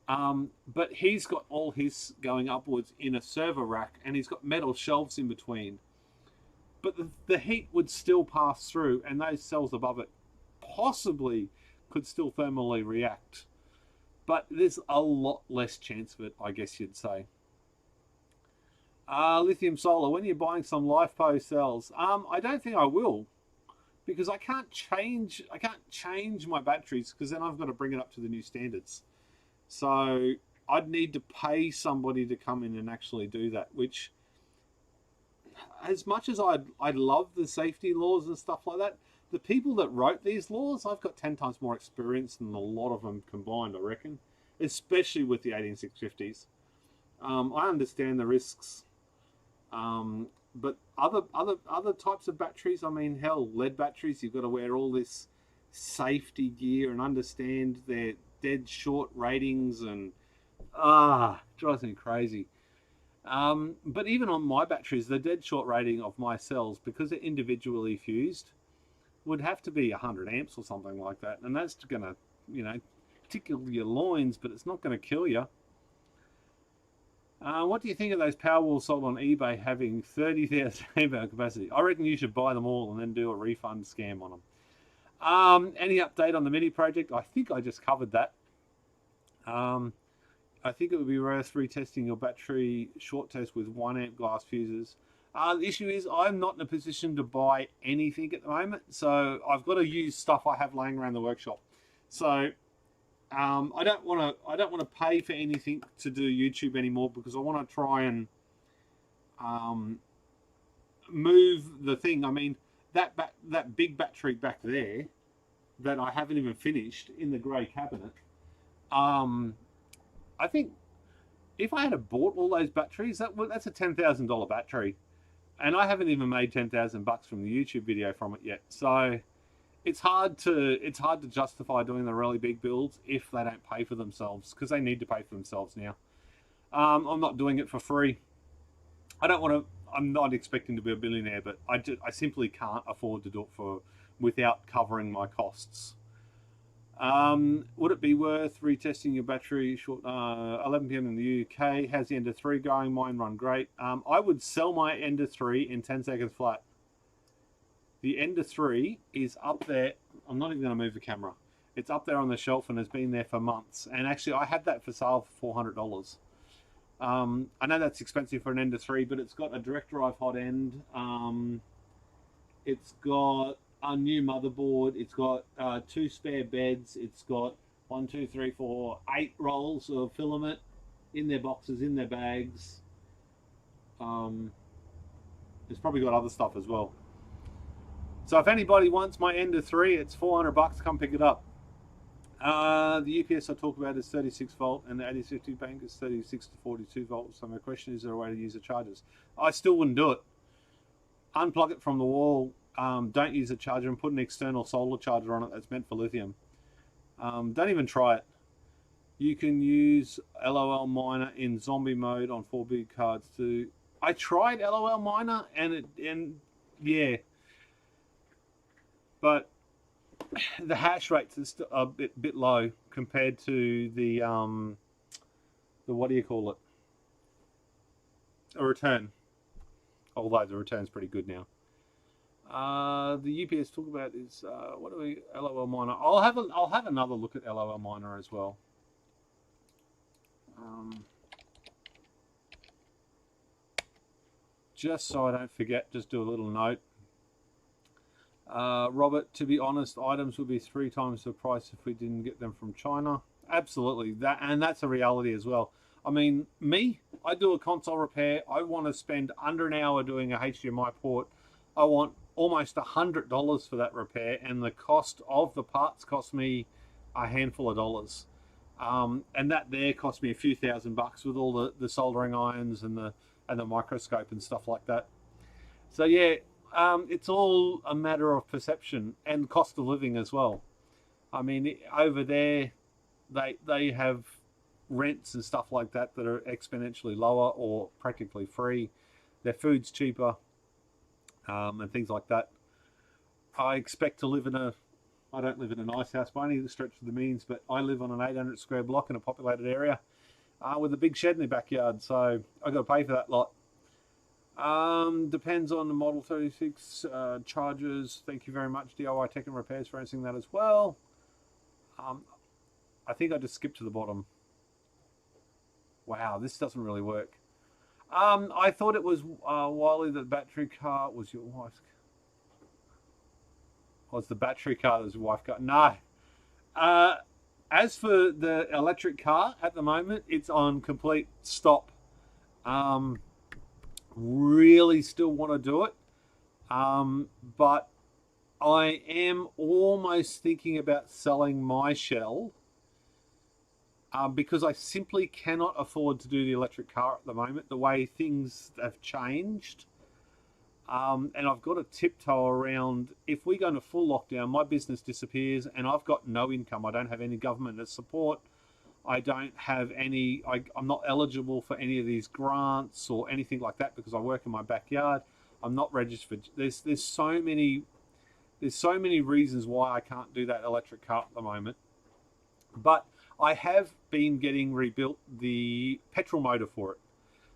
A: but he's got all his going upwards in a server rack, and he's got metal shelves in between. But the heat would still pass through, and those cells above it possibly could still thermally react. But there's a lot less chance of it, I guess you'd say. Lithium solar, when you're buying some LiFePo cells, I don't think I will, because I can't change my batteries, because then I've got to bring it up to the new standards. So I'd need to pay somebody to come in and actually do that, which, as much as I'd love the safety laws and stuff like that, the people that wrote these laws, I've got 10 times more experience than a lot of them combined, I reckon, especially with the 18650s. I understand the risks, but other types of batteries, I mean, hell, lead batteries, you've got to wear all this safety gear and understand their dead short ratings, and drives me crazy. But even on my batteries, the dead short rating of my cells, because they're individually fused, would have to be 100 amps or something like that. And that's going to, you know, tickle your loins, but it's not going to kill you. What do you think of those Powerwalls sold on eBay having 30,000 amp hour capacity? I reckon you should buy them all and then do a refund scam on them. Any update on the mini project? I think I just covered that. I think it would be worth retesting your battery short test with 1 amp glass fuses. The issue is I'm not in a position to buy anything at the moment, so I've got to use stuff I have laying around the workshop. So I don't want to pay for anything to do YouTube anymore, because I want to try and move the thing. I mean, that big battery back there that I haven't even finished in the grey cabinet. I think if I had bought all those batteries, that's a $10,000 battery, and I haven't even made 10,000 bucks from the YouTube video from it yet. So it's hard to justify doing the really big builds if they don't pay for themselves, because they need to pay for themselves now. I'm not doing it for free. I'm not expecting to be a billionaire, but I simply can't afford to do it without covering my costs. Would it be worth retesting your battery short 11 p.m. in the UK? How's the Ender 3 going? Mine run great. I would sell my Ender 3 in 10 seconds flat. The Ender 3 is up there. I'm not even going to move the camera. It's up there on the shelf and has been there for months. And actually, I had that for sale for $400. I know that's expensive for an Ender 3, but it's got a direct drive hot end. It's got a new motherboard. It's got 2 spare beds. It's got 1, 2, 3, 4, 8 rolls of filament in their boxes, in their bags. It's probably got other stuff as well. So if anybody wants my Ender 3, it's $400. Come pick it up. The UPS I talk about is 36 volt, and the 8050 bank is 36 to 42 volts. So my question is there a way to use the chargers? I still wouldn't do it. Unplug it from the wall. Don't use a charger and put an external solar charger on it that's meant for lithium. Don't even try it. You can use LOL Miner in zombie mode on 4 big cards too. I tried LOL Miner and yeah, but the hash rates is a bit low compared to the what do you call it? A return. Although the return's pretty good now. The UPS talk about is what do we LOL Miner? I'll have another look at LOL Miner as well. Just so I don't forget, just do a little note. Robert, to be honest, items would be 3 times the price if we didn't get them from China. Absolutely, that's a reality as well. I mean, I do a console repair. I want to spend under an hour doing a HDMI port. I want almost $100 for that repair, and the cost of the parts cost me a handful of dollars. And that there cost me a few $1,000 with all the soldering irons and the microscope and stuff like that. So yeah, it's all a matter of perception and cost of living as well. I mean, over there, they have rents and stuff like that are exponentially lower or practically free. Their food's cheaper, and things like that. I expect to live in I don't live in a nice house by any stretch of the means, but I live on an 800 square block in a populated area with a big shed in the backyard, so I've got to pay for that lot. Depends on the Model 36 charges. Thank you very much, DIY Tech and Repairs, for answering that as well. I think I just skipped to the bottom. Wow, this doesn't really work. I thought it was Wiley, the battery car was your wife's. Was the battery car that was your wife's car? No. As for the electric car, at the moment, it's on complete stop. Really still want to do it. But I am almost thinking about selling my shell because I simply cannot afford to do the electric car at the moment, the way things have changed. And I've got to tiptoe around. If we go into full lockdown, my business disappears and I've got no income. I don't have any government support. I don't have any, I'm not eligible for any of these grants or anything like that because I work in my backyard. I'm not registered. There's so many reasons why I can't do that electric car at the moment. But I have been getting rebuilt the petrol motor for it.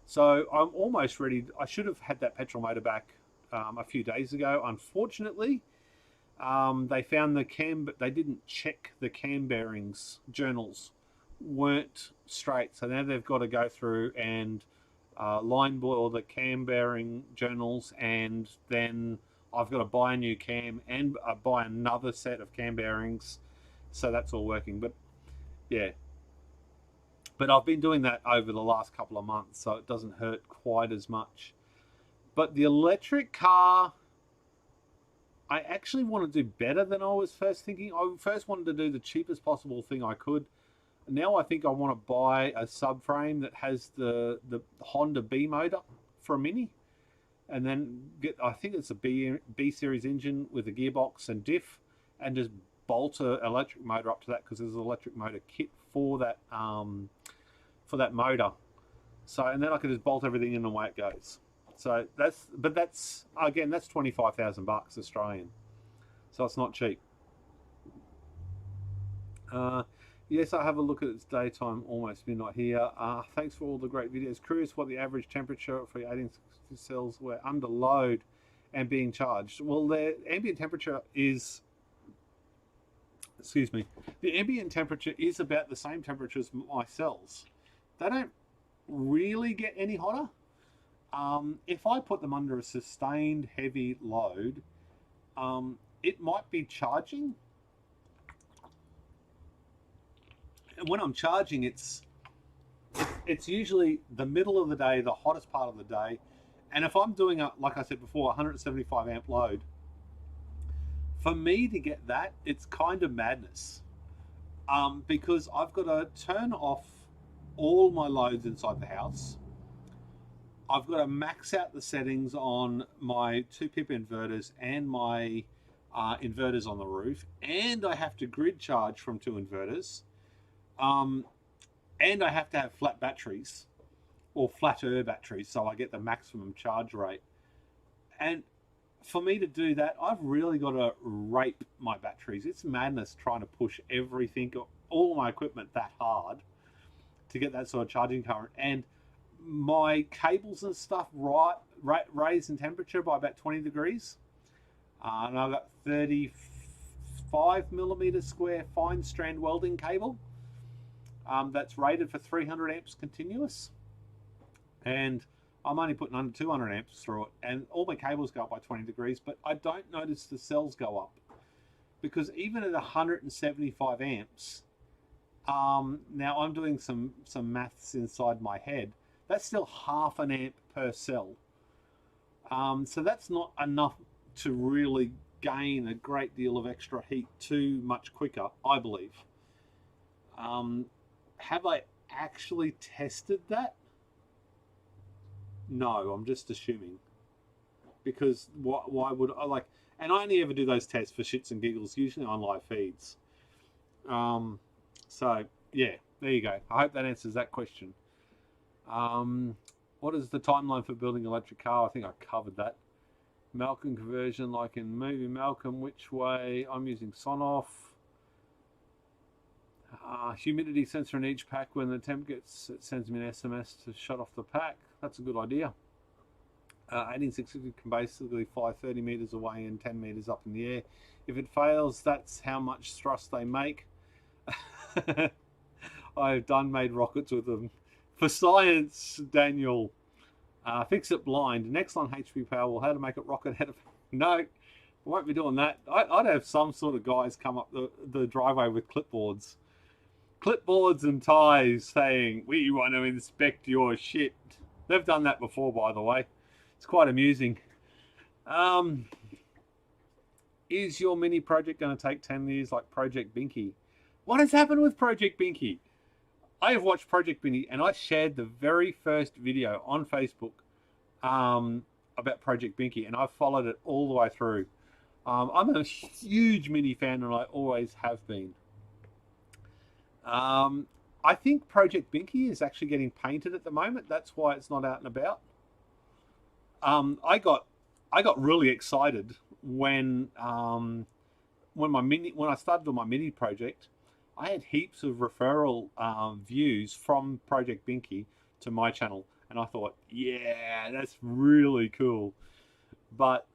A: So I'm almost ready. I should have had that petrol motor back a few days ago. Unfortunately, they found the cam, but they didn't check the cam bearings journals weren't straight. So now they've got to go through and line boil the cam bearing journals, and then I've got to buy a new cam and buy another set of cam bearings. So that's all working. But yeah. But I've been doing that over the last couple of months, so it doesn't hurt quite as much. But the electric car, I actually want to do better than I was first thinking. I first wanted to do the cheapest possible thing I could. Now I think I want to buy a subframe that has the Honda B motor for a Mini. And then get, I think it's a B series engine with a gearbox and diff, and just bolt an electric motor up to that, because there's an electric motor kit for that motor. So, and then I could just bolt everything in and away it goes. So that's again, that's $25,000 Australian. So it's not cheap. Yes, I have a look at its daytime, almost midnight here. Thanks for all the great videos. Curious what the average temperature for your 1860 cells were under load and being charged. Well, the ambient temperature is, excuse me, the ambient temperature is about the same temperature as my cells. They don't really get any hotter. If I put them under a sustained heavy load, it might be charging. When I'm charging, it's usually the middle of the day, the hottest part of the day. And if I'm doing like I said before, 175 amp load, for me to get that, it's kind of madness. Because I've got to turn off all my loads inside the house. I've got to max out the settings on my 2-pip inverters and my inverters on the roof, and I have to grid charge from 2 inverters, and I have to have flat batteries or flatter batteries so I get the maximum charge rate. And for me to do that, I've really got to rape my batteries. It's madness trying to push everything, all my equipment that hard to get that sort of charging current. And my cables and stuff raise in temperature by about 20 degrees. And I've got 35 millimeter square fine strand welding cable that's rated for 300 amps continuous. And I'm only putting under 200 amps through it, and all my cables go up by 20 degrees, but I don't notice the cells go up, because even at 175 amps, now I'm doing some maths inside my head, that's still half an amp per cell. So that's not enough to really gain a great deal of extra heat too much quicker, I believe. Have I actually tested that? No, I'm just assuming, because why would I, like, and I only ever do those tests for shits and giggles, usually on live feeds. So yeah, there you go. I hope that answers that question. What is the timeline for building an electric car? I think I covered that. Malcolm conversion, like in movie Malcolm, which way? I'm using Sonoff. Humidity sensor in each pack. When the temp gets, it sends me an SMS to shut off the pack. That's a good idea. 18650 can basically fly 30 meters away and 10 meters up in the air. If it fails, that's how much thrust they make. I've made rockets with them. For science, Daniel. Fix it blind. Next on HBPowerwall, how to make it rocket head of... No, I won't be doing that. I'd have some sort of guys come up the driveway with clipboards. Clipboards and ties saying, we want to inspect your shit. They've done that before, by the way. It's quite amusing. Is your mini project going to take 10 years like Project Binky? What has happened with Project Binky? I have watched Project Binky, and I shared the very first video on Facebook about Project Binky, and I've followed it all the way through. I'm a huge mini fan, and I always have been. I think Project Binky is actually getting painted at the moment. That's why it's not out and about. I got really excited when I started on my mini project. I had heaps of referral views from Project Binky to my channel, and I thought, yeah, that's really cool. But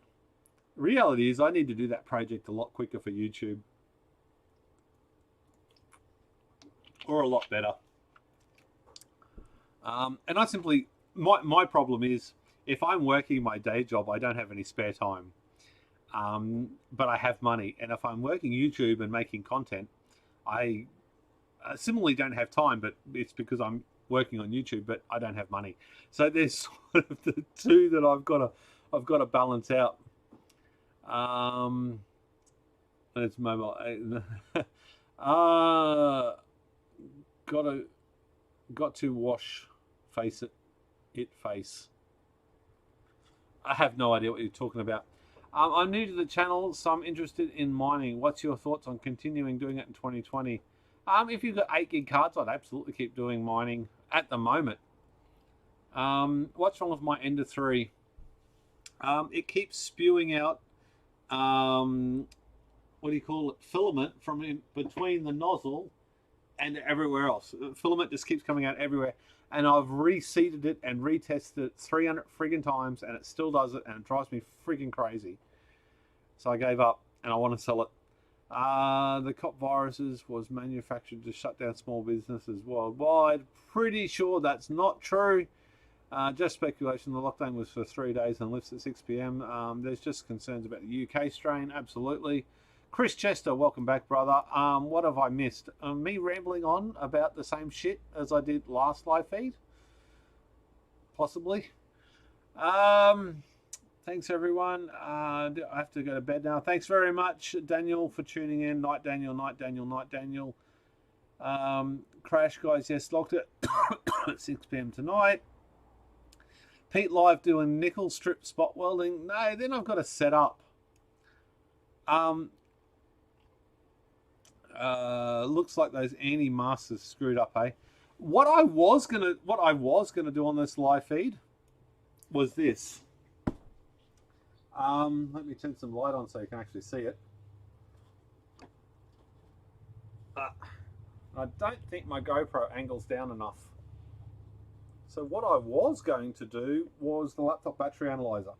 A: reality is, I need to do that project a lot quicker for YouTube. Or a lot better. And I simply, my problem is, if I'm working my day job, I don't have any spare time. But I have money. And if I'm working YouTube and making content, I similarly don't have time, but it's because I'm working on YouTube, but I don't have money. So there's sort of the two that I've got to balance out. It's mobile. Got to wash face. I have no idea what you're talking about. I'm new to the channel, so I'm interested in mining. What's your thoughts on continuing doing it in 2020? If you've got 8 gig cards, I'd absolutely keep doing mining at the moment. What's wrong with my Ender 3? It keeps spewing out, what do you call it, filament from in between the nozzle and everywhere else. The filament just keeps coming out everywhere. And I've reseeded it and retested it 300 friggin' times, and it still does it, and it drives me friggin' crazy. So I gave up, and I want to sell it. The COP viruses was manufactured to shut down small businesses worldwide. Pretty sure that's not true. Just speculation. The lockdown was for 3 days and lifts at 6 p.m. There's just concerns about the UK strain. Absolutely. Chris Chester, welcome back, brother. What have I missed? Me rambling on about the same shit as I did last live feed? Possibly. Thanks, everyone. I have to go to bed now. Thanks very much, Daniel, for tuning in. Night, Daniel, night, Daniel, night, Daniel. Crash, guys, yes, locked it at 6 p.m. tonight. Pete Live doing nickel strip spot welding. No, then I've got to set up. Looks like those anti-masters screwed up, eh? What I was gonna do on this live feed was this. Let me turn some light on so you can actually see it. I don't think my GoPro angles down enough. So what I was going to do was the laptop battery analyzer.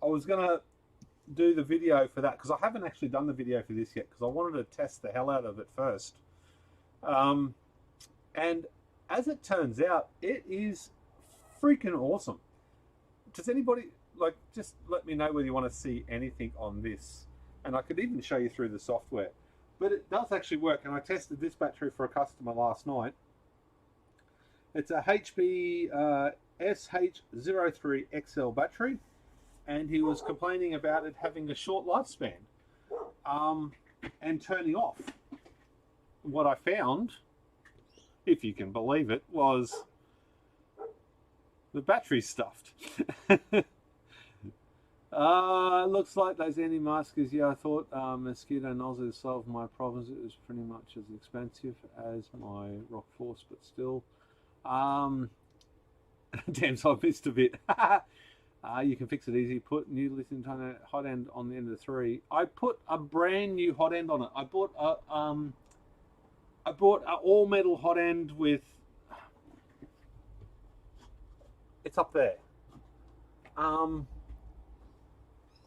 A: I was going to do the video for that because I haven't actually done the video for this yet because I wanted to test the hell out of it first. And as it turns out, it is freaking awesome. Does anybody, like, just let me know whether you want to see anything on this. And I could even show you through the software. But it does actually work, and I tested this battery for a customer last night. It's a HP SH03XL battery, and he was complaining about it having a short lifespan and turning off. What I found, if you can believe it, was the battery stuffed. Looks like those anti-maskers. Yeah, I thought mosquito nozzles solved my problems. It was pretty much as expensive as my Rock Force, but still. Damn, so I missed a bit. You can fix it easy. Put new lithium hot end on the end of the 3. I put a brand new hot end on it. I bought an all metal hot end with. It's up there.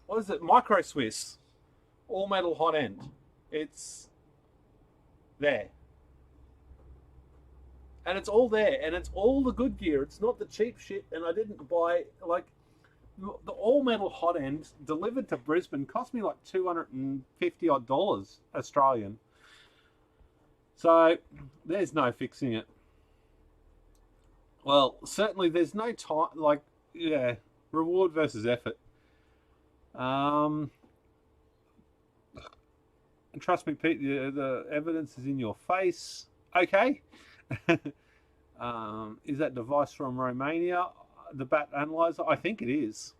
A: What is it? Micro Swiss, all metal hot end. It's there. And it's all there, and it's all the good gear. It's not the cheap shit, and I didn't buy, like, the all metal hot end delivered to Brisbane cost me like $250 odd Australian. So there's no fixing it. Well, certainly there's no time, like, yeah, reward versus effort. And trust me, Pete, the evidence is in your face. Okay. Is that device from Romania? The bat analyzer? I think it is.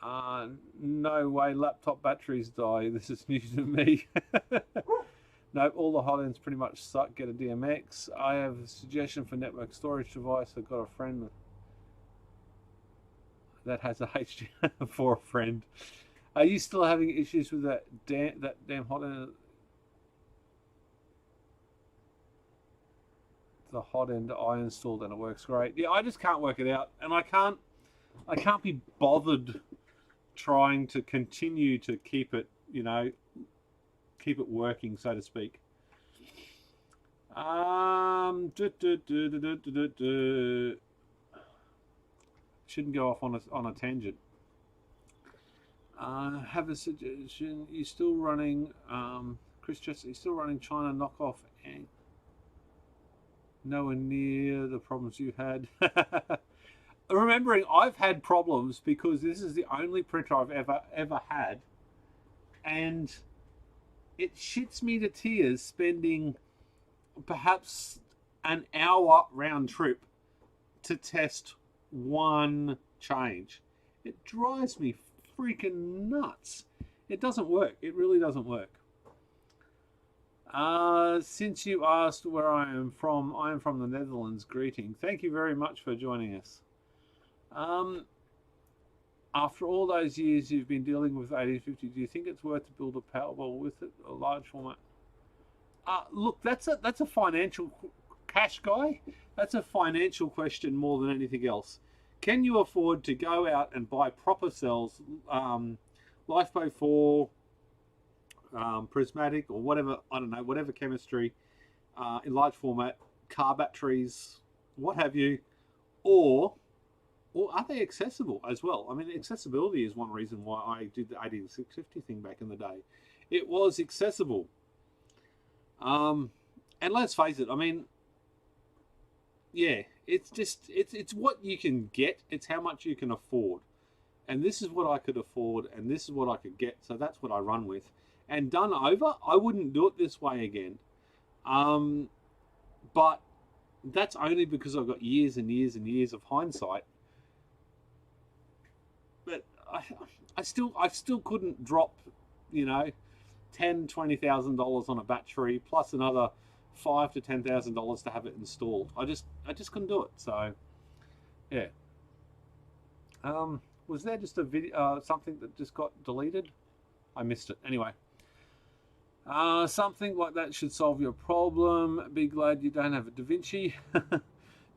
A: No way laptop batteries die. This is new to me. No, all the hot ends pretty much suck. Get a DMX. I have a suggestion for network storage device. I've got a friend that has a HD for a friend. Are you still having issues with that damn hot end? The hot end I installed and it works great. Yeah, I just can't work it out, and I can't be bothered trying to continue to keep it, you know, keep it working, so to speak. Shouldn't go off on a tangent. Have a suggestion. You're still running, Chris Chester, you're still running China knockoff and nowhere near the problems you've had. Remembering I've had problems because this is the only printer I've ever had, and it shits me to tears spending perhaps an hour round trip to test one change. It drives me freaking nuts. It doesn't work. It really doesn't work. Since you asked where I am from the Netherlands. Greeting. Thank you very much for joining us. After all those years you've been dealing with 1850, do you think it's worth to build a Powerwall with it, a large format? Look, that's a financial cash guy. That's a financial question more than anything else. Can you afford to go out and buy proper cells, LifePo 4, prismatic or whatever, I don't know, whatever chemistry, in large format, car batteries, what have you, or are they accessible as well? I mean, accessibility is one reason why I did the 18650 thing back in the day. It was accessible. And let's face it, I mean, yeah, it's just, it's what you can get, it's how much you can afford. And this is what I could afford, and this is what I could get, so that's what I run with. And done over, I wouldn't do it this way again. But that's only because I've got years and years and years of hindsight. But I still couldn't drop, you know, $10,000-$20,000 on a battery plus another $5,000 to $10,000 to have it installed. I just couldn't do it. So yeah. Was there just a video, something that just got deleted? I missed it. Anyway, something like that should solve your problem. Be glad you don't have a Da Vinci.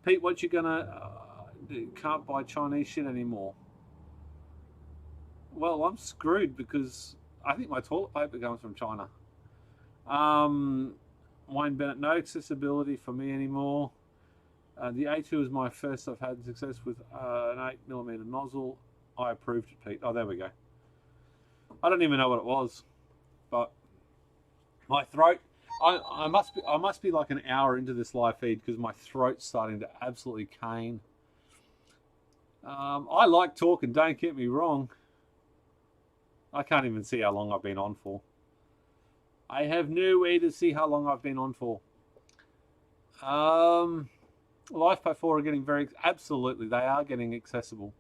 A: Pete, what you gonna do? Can't buy Chinese shit anymore. Well, I'm screwed because I think my toilet paper comes from China. Wayne Bennett, no accessibility for me anymore. The A2 is my first I've had success with an 8mm nozzle. I approved it, Pete. Oh, there we go. I don't even know what it was, but my throat. I must be like an hour into this live feed because my throat's starting to absolutely cane. I like talking. Don't get me wrong. I can't even see how long I've been on for. I have no way to see how long I've been on for. DIYPowerwall are getting very, absolutely, they are getting accessible.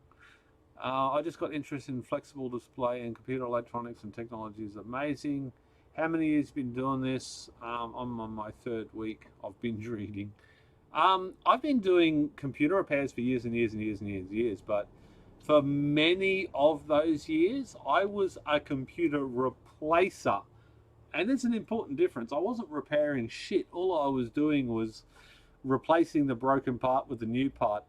A: I just got interested in flexible display and computer electronics and technology is amazing. How many years been doing this? I'm on my 3rd week of binge reading. I've been doing computer repairs for years and years and years and years and years, but for many of those years, I was a computer replacer. And there's an important difference. I wasn't repairing shit. All I was doing was replacing the broken part with the new part.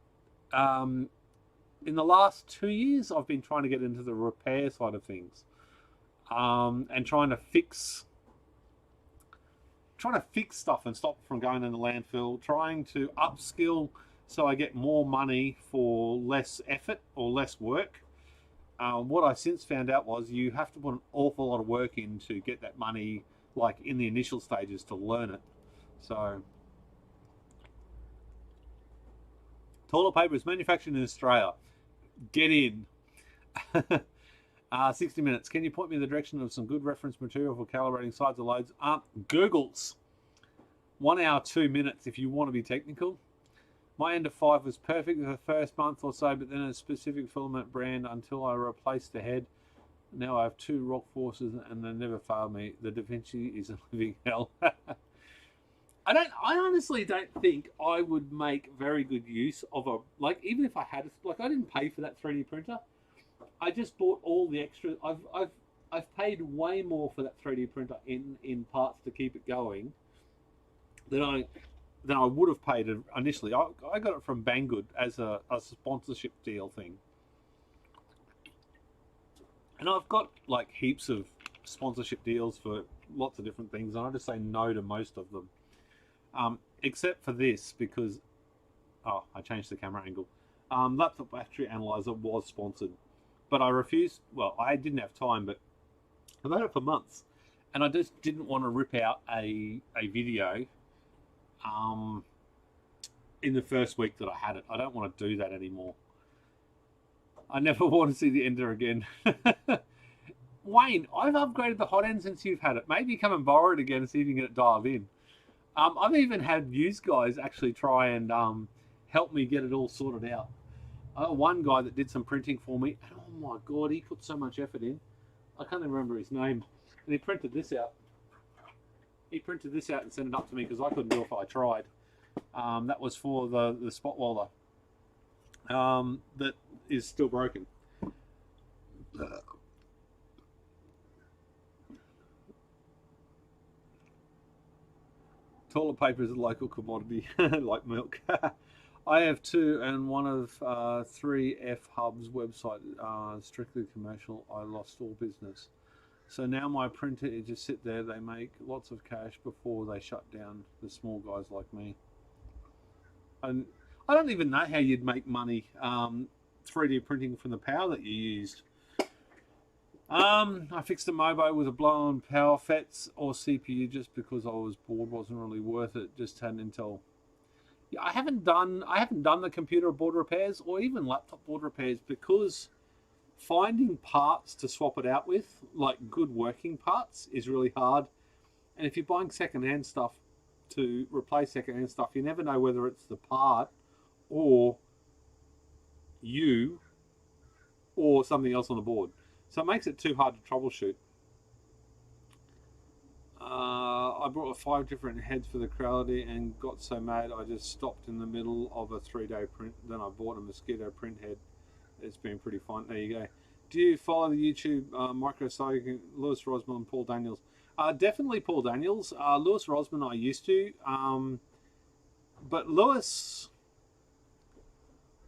A: In the last 2 years, I've been trying to get into the repair side of things, and trying to fix stuff and stop it from going in the landfill. Trying to upskill so I get more money for less effort or less work. What I since found out was you have to put an awful lot of work in to get that money, like in the initial stages, to learn it. So. Toilet paper is manufactured in Australia. Get in. 60 minutes. Can you point me in the direction of some good reference material for calibrating sides of loads? Google's 1 hour 2 minutes if you want to be technical. My end of 5 was perfect for the first month or so, but then a specific filament brand until I replaced the head. Now I have 2 rock forces and they never failed me. The Da Vinci is a living hell. I honestly don't think I would make very good use of a, like, even if I had, like, I didn't pay for that 3D printer. I just bought all the extra. I've paid way more for that 3D printer in parts to keep it going than I would have paid initially. I got it from Banggood as a sponsorship deal thing. And I've got like heaps of sponsorship deals for lots of different things, and I just say no to most of them. Except for this, because I changed the camera angle. Laptop battery analyzer was sponsored, but I refused. Well, I didn't have time, but I've had it for months, and I just didn't want to rip out a video in the first week that I had it. I don't want to do that anymore. I never want to see the ender again. Wayne, I've upgraded the hot end since you've had it. Maybe come and borrow it again and see if you can get it dialed in. I've even had you guys actually try and help me get it all sorted out. One guy that did some printing for me, and oh my god, he put so much effort in. I can't even remember his name. And he printed this out. He printed this out and sent it up to me because I couldn't do it if I tried. That was for the spot welder. That is still broken. Toilet paper is a local commodity, like milk. I have 2 and one of 3 F Hub's website, strictly commercial. I lost all business. So now my printer is just sit there. They make lots of cash before they shut down the small guys like me. And I don't even know how you'd make money 3D printing from the power that you used. I fixed a Mobo with a blow-on power FETs or CPU just because I was bored. Wasn't really worth it. Just had Intel. Yeah, I haven't done the computer board repairs or even laptop board repairs because finding parts to swap it out with, like good working parts, is really hard. And if you're buying second-hand stuff, to replace second-hand stuff, you never know whether it's the part or you or something else on the board. So it makes it too hard to troubleshoot. I brought 5 different heads for the Creality and got so mad I just stopped in the middle of a 3-day print. Then I bought a mosquito print head. It's been pretty fun. There you go. Do you follow the YouTube microsite Lewis Rosman and Paul Daniels? Definitely Paul Daniels. Lewis Rosman I used to. But Lewis,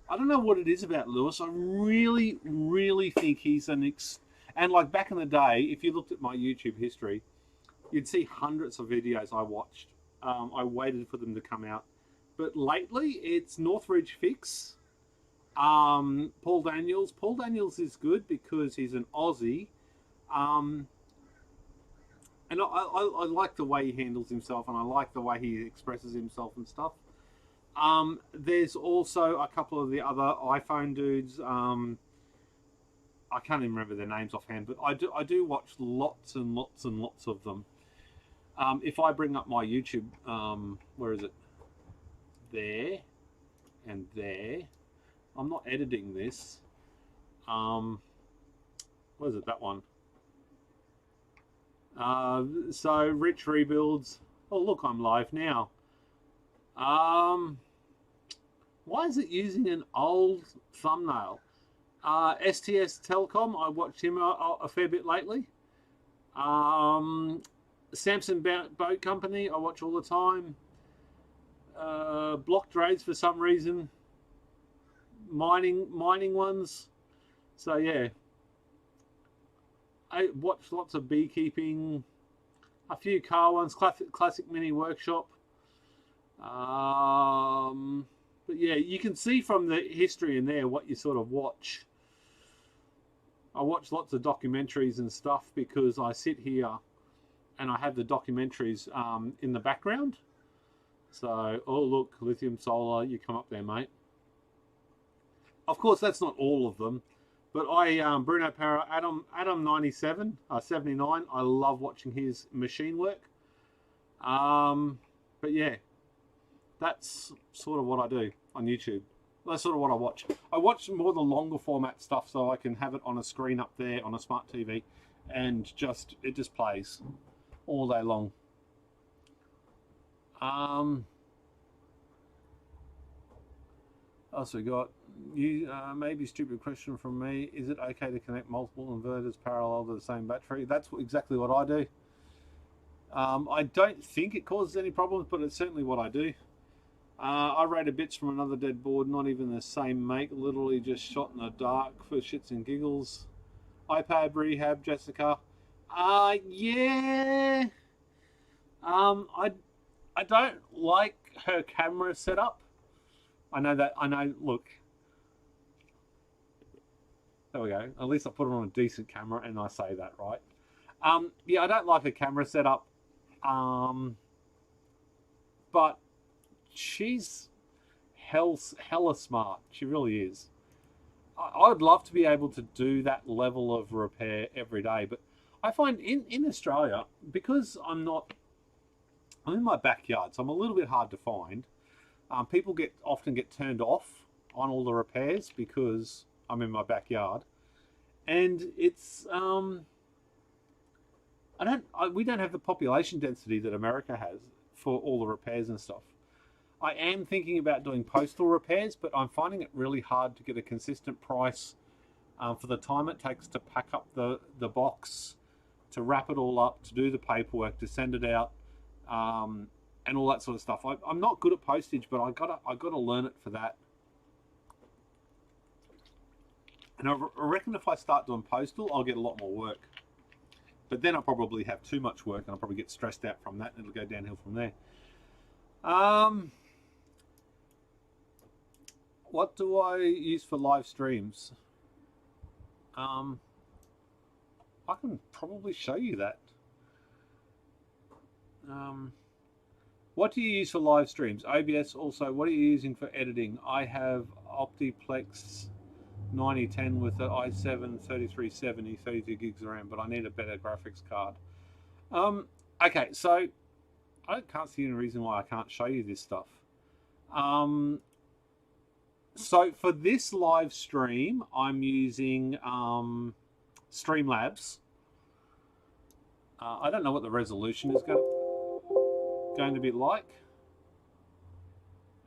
A: I don't know what it is about Lewis. I really, really think he's and like back in the day, if you looked at my YouTube history, you'd see hundreds of videos I watched. I waited for them to come out. But lately, it's Northridge Fix. Paul Daniels. Paul Daniels is good because he's an Aussie. And I like the way he handles himself, and I like the way he expresses himself and stuff. There's also a couple of the other iPhone dudes. I can't even remember their names offhand, but I do watch lots and lots and lots of them. If I bring up my YouTube, where is it? There and there. I'm not editing this. What is it? That one. So Rich Rebuilds. Oh look, I'm live now. Why is it using an old thumbnail? STS Telecom, I watched him a fair bit lately. Samson Boat Company, I watch all the time. Block Trades for some reason. Mining ones. So yeah. I watch lots of beekeeping. A few car ones, classic Mini Workshop. But yeah, you can see from the history in there what you sort of watch. I watch lots of documentaries and stuff because I sit here and I have the documentaries in the background. So, oh look, lithium solar, you come up there, mate. Of course, that's not all of them, but Bruno Para, Adam 97, 79. I love watching his machine work. But yeah, that's sort of what I do on YouTube. That's sort of what I watch. I watch more the longer format stuff so I can have it on a screen up there on a smart TV, and it just plays all day long. Else we got you. Maybe stupid question from me. Is it okay to connect multiple inverters parallel to the same battery? That's exactly what I do. I don't think it causes any problems, but it's certainly what I do. I rated bits from another dead board, not even the same make, literally just shot in the dark for shits and giggles. iPad rehab, Jessica. Yeah. I don't like her camera setup. I know, look. There we go. At least I put it on a decent camera and I say that, right? Yeah, I don't like her camera setup. But she's hella smart. She really is. I would love to be able to do that level of repair every day, but I find in Australia, because I'm in my backyard, so I'm a little bit hard to find. People often get turned off on all the repairs because I'm in my backyard, and it's we don't have the population density that America has for all the repairs and stuff. I am thinking about doing postal repairs, but I'm finding it really hard to get a consistent price for the time it takes to pack up the box, to wrap it all up, to do the paperwork, to send it out, and all that sort of stuff. I'm not good at postage, but I gotta learn it for that. And I reckon if I start doing postal, I'll get a lot more work. But then I'll probably have too much work, and I'll probably get stressed out from that, and it'll go downhill from there. What do I use for live streams? I can probably show you that. What do you use for live streams? OBS also. What are you using for editing? I have Optiplex 9010 with the i7 3370, 32 gigs of RAM, but I need a better graphics card. Okay, so I can't see any reason why I can't show you this stuff. So for this live stream, I'm using Streamlabs. I don't know what the resolution is going to be like.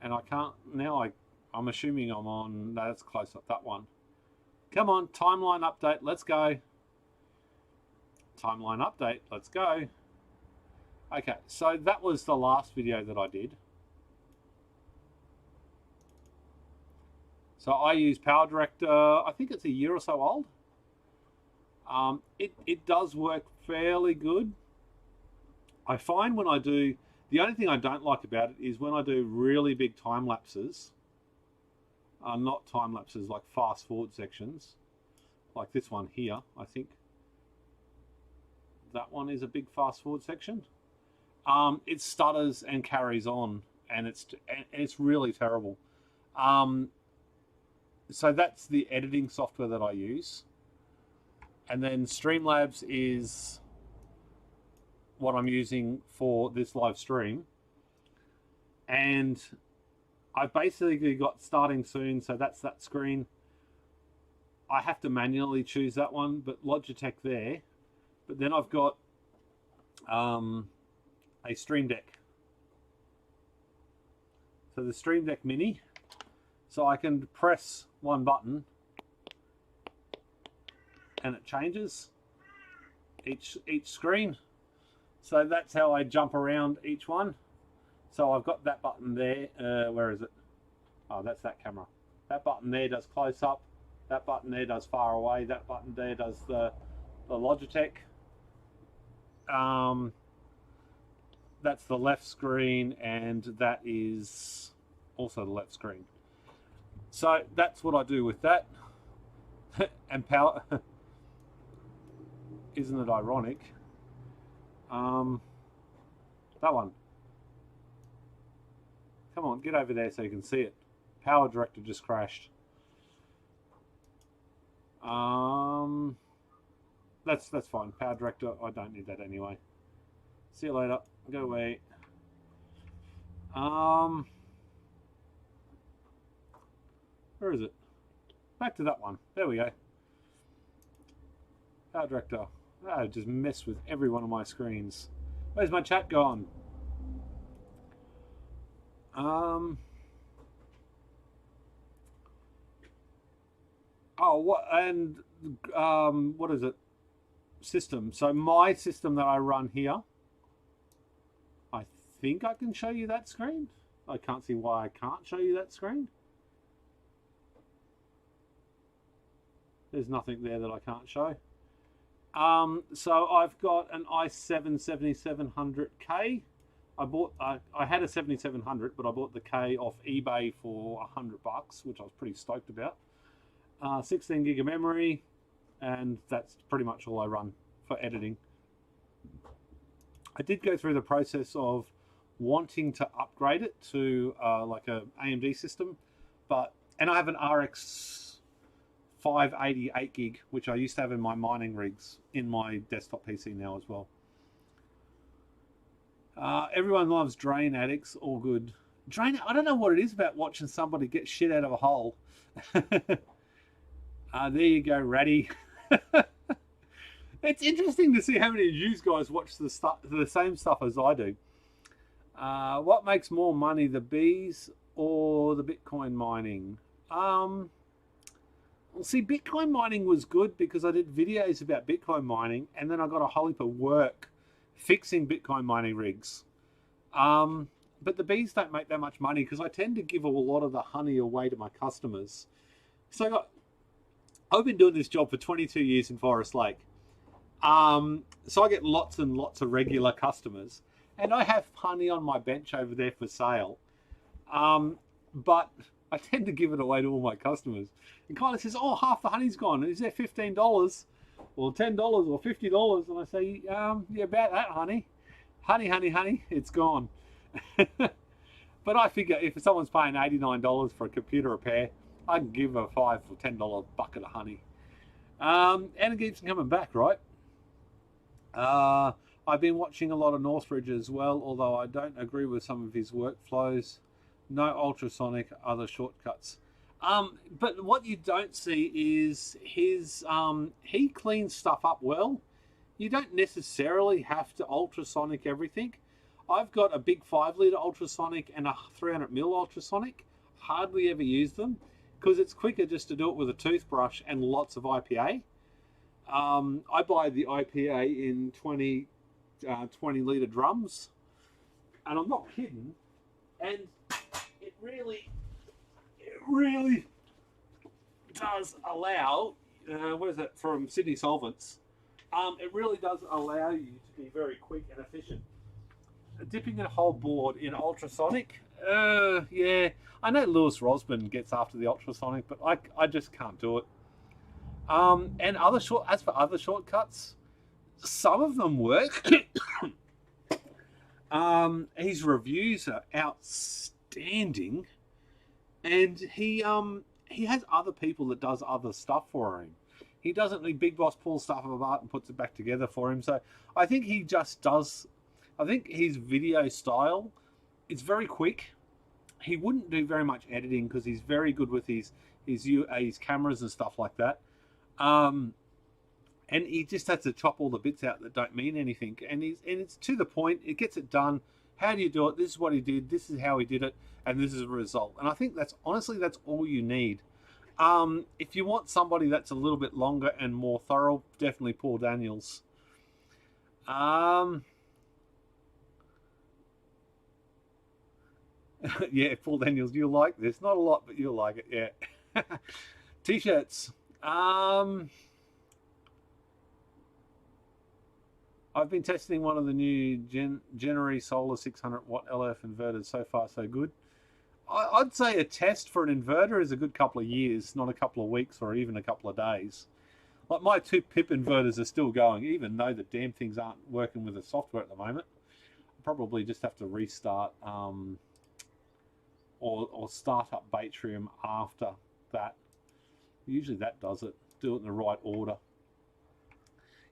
A: And I can't, now I'm assuming I'm on, no, that's close up, that one. Come on, timeline update, let's go. Timeline update, let's go. Okay, so that was the last video that I did. So I use Power Director, I think it's a year or so old. It does work fairly good. I find when I do, the only thing I don't like about it is when I do really big time lapses, not time lapses like fast forward sections, like this one here, I think. That one is a big fast forward section. It stutters and carries on, and it's really terrible. So that's the editing software that I use. And then Streamlabs is what I'm using for this live stream. And I've basically got starting soon, so that's that screen. I have to manually choose that one, but Logitech there. But then I've got a Stream Deck. So the Stream Deck Mini. So I can press one button and it changes each screen. So that's how I jump around each one. So I've got that button there. Where is it? Oh, that's that camera. That button there does close up. That button there does far away. That button there does the Logitech. That's the left screen, and that is also the left screen. So that's what I do with that. And power. Isn't it ironic? That one. Come on, get over there so you can see it. Power Director just crashed. That's fine. Power Director, I don't need that anyway. See you later. Go away. Where is it? Back to that one. There we go. Power Director. I just mess with every one of my screens. Where's my chat gone? Oh, what and what is it? System. So my system that I run here, I think I can show you that screen. I can't see why I can't show you that screen. There's nothing there that I can't show. So I've got an i7 7700K. I had a 7700, but I bought the K off eBay for $100, which I was pretty stoked about. 16 gig of memory, and that's pretty much all I run for editing. I did go through the process of wanting to upgrade it to like a AMD system, and I have an RX 580 8 gig, which I used to have in my mining rigs in my desktop PC now as well. Everyone loves drain addicts, all good. Drain, I don't know what it is about watching somebody get shit out of a hole. There you go, Ratty. It's interesting to see how many of you guys watch the same stuff as I do. What makes more money, the bees or the Bitcoin mining? Well, see, Bitcoin mining was good because I did videos about Bitcoin mining, and then I got a whole heap of work fixing Bitcoin mining rigs. But the bees don't make that much money because I tend to give a lot of the honey away to my customers. So I've been doing this job for 22 years in Forest Lake. So I get lots and lots of regular customers, and I have honey on my bench over there for sale. But I tend to give it away to all my customers. And Kyla says, oh, half the honey's gone. Is there $15 or $10 or $50? And I say, yeah, about that, honey. Honey, it's gone. But I figure if someone's paying $89 for a computer repair, I can give a $5 or $10 bucket of honey. And it keeps coming back, right? I I've been watching a lot of Northridge as well, although I don't agree with some of his workflows. No ultrasonic, other shortcuts. But what you don't see is his, he cleans stuff up well. You don't necessarily have to ultrasonic everything. I've got a big 5-litre ultrasonic and a 300ml ultrasonic. Hardly ever use them because it's quicker just to do it with a toothbrush and lots of IPA. I buy the IPA in 20-litre drums, and I'm not kidding. And it really does allow, what is it, from Sydney Solvents, it really does allow you to be very quick and efficient. Dipping a whole board in ultrasonic, yeah, I know Lewis Rosman gets after the ultrasonic, but I just can't do it. And as for other shortcuts, some of them work. His reviews are outstanding, and he has other people that does other stuff for him. He doesn't need Big Boss pull stuff apart and puts it back together for him. So I think he just does. I think his video style, it's very quick. He wouldn't do very much editing because he's very good with his cameras and stuff like that. And he just has to chop all the bits out that don't mean anything. And it's to the point. It gets it done. How do you do it? This is what he did. This is how he did it. And this is the result. And I think that's all you need. If you want somebody that's a little bit longer and more thorough, definitely Paul Daniels. Yeah, Paul Daniels, you'll like this. Not a lot, but you'll like it, yeah. T-shirts. I've been testing one of the new Genery Solar 600-watt LF inverters. So far, so good. I'd say a test for an inverter is a good couple of years, not a couple of weeks or even a couple of days. Like my 2 PIP inverters are still going, even though the damn things aren't working with the software at the moment. I'll probably just have to restart or start up Batrium after that. Usually that does it. Do it in the right order.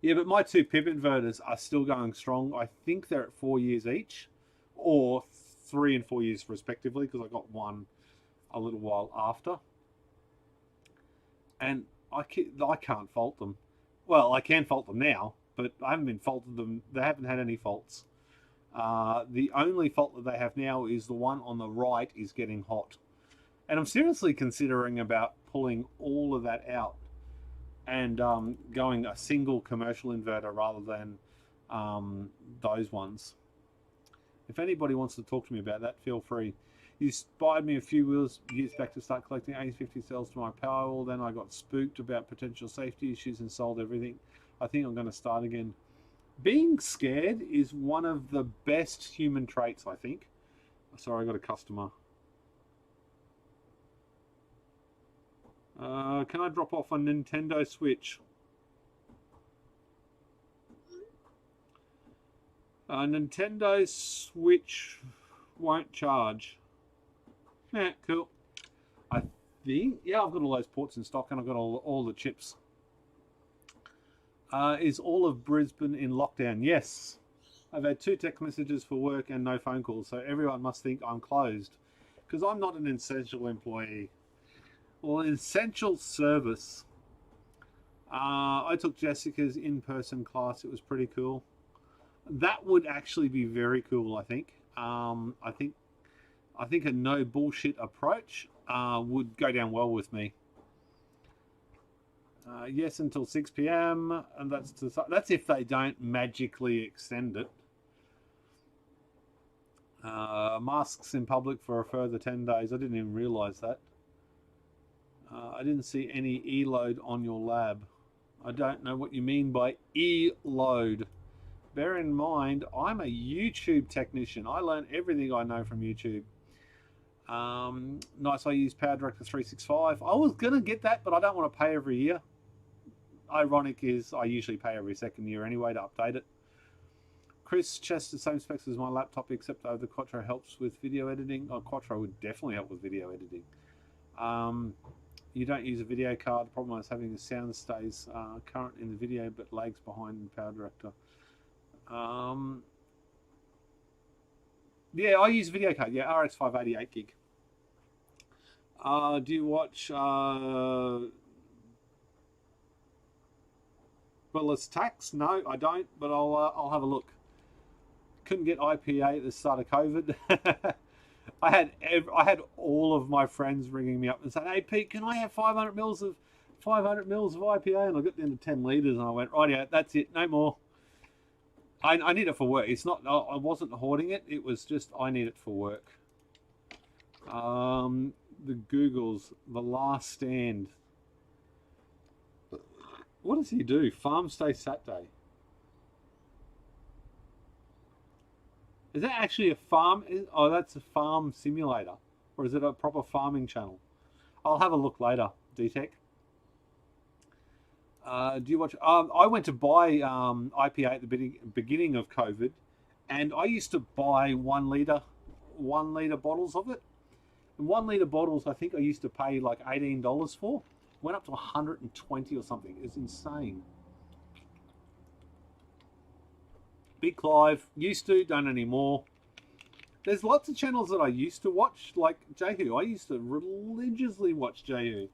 A: Yeah, but my 2 PIP inverters are still going strong. I think they're at 4 years each, or 3 and 4 years respectively, because I got one a little while after. And I can't fault them. Well, I can fault them now, but I haven't been faulted them. They haven't had any faults. The only fault that they have now is the one on the right is getting hot. And I'm seriously considering about pulling all of that out and going a single commercial inverter rather than those ones. If anybody wants to talk to me about that, feel free. You inspired me a few years back to start collecting 8050 cells to my Powerwall. Then I got spooked about potential safety issues and sold everything. I think I'm going to start again. Being scared is one of the best human traits, I think. Sorry, I got a customer. Can I drop off a Nintendo Switch? Nintendo Switch won't charge. Yeah, cool. I think, yeah, I've got all those ports in stock and I've got all the chips. Is all of Brisbane in lockdown? Yes. I've had 2 text messages for work and no phone calls, so everyone must think I'm closed. Because I'm not an essential employee. Well, an essential service. I took Jessica's in-person class. It was pretty cool. That would actually be very cool, I think. I think a no bullshit approach would go down well with me. Yes, until 6 p.m. and that's if they don't magically extend it. Masks in public for a further 10 days. I didn't even realise that. I didn't see any E-load on your lab. I don't know what you mean by E-load. Bear in mind, I'm a YouTube technician. I learn everything I know from YouTube. Nice, I use Power Director 365. I was going to get that, but I don't want to pay every year. Ironic is I usually pay every second year anyway to update it. Chris, Chester, same specs as my laptop, except the Quattro helps with video editing. Oh, Quattro would definitely help with video editing. You don't use a video card. The problem is having the sound stays current in the video but lags behind in Power Director. Yeah, I use video card. Yeah, RX 588 gig. Do you watch Bullet's Tax? No, I don't, but I'll have a look. Couldn't get IPA at the start of COVID. I had all of my friends ringing me up and saying, "Hey Pete, can I have 500 mils of IPA?" And I got down to 10 liters, and I went, "Right, yeah, that's it, no more." I need it for work. It's not. I wasn't hoarding it. It was just I need it for work. The Googles, The Last Stand. What does he do? Farm Stay Saturday. Is that actually a farm? Oh, that's a farm simulator. Or is it a proper farming channel? I'll have a look later, D-Tech. Do you watch? I went to buy IPA at the beginning of COVID, and I used to buy 1 litre bottles of it. And 1 litre bottles, I think I used to pay like $18 for. Went up to 120 or something. It's insane. Big Clive, used to, don't anymore. There's lots of channels that I used to watch, like Jehu. I used to religiously watch Jehu.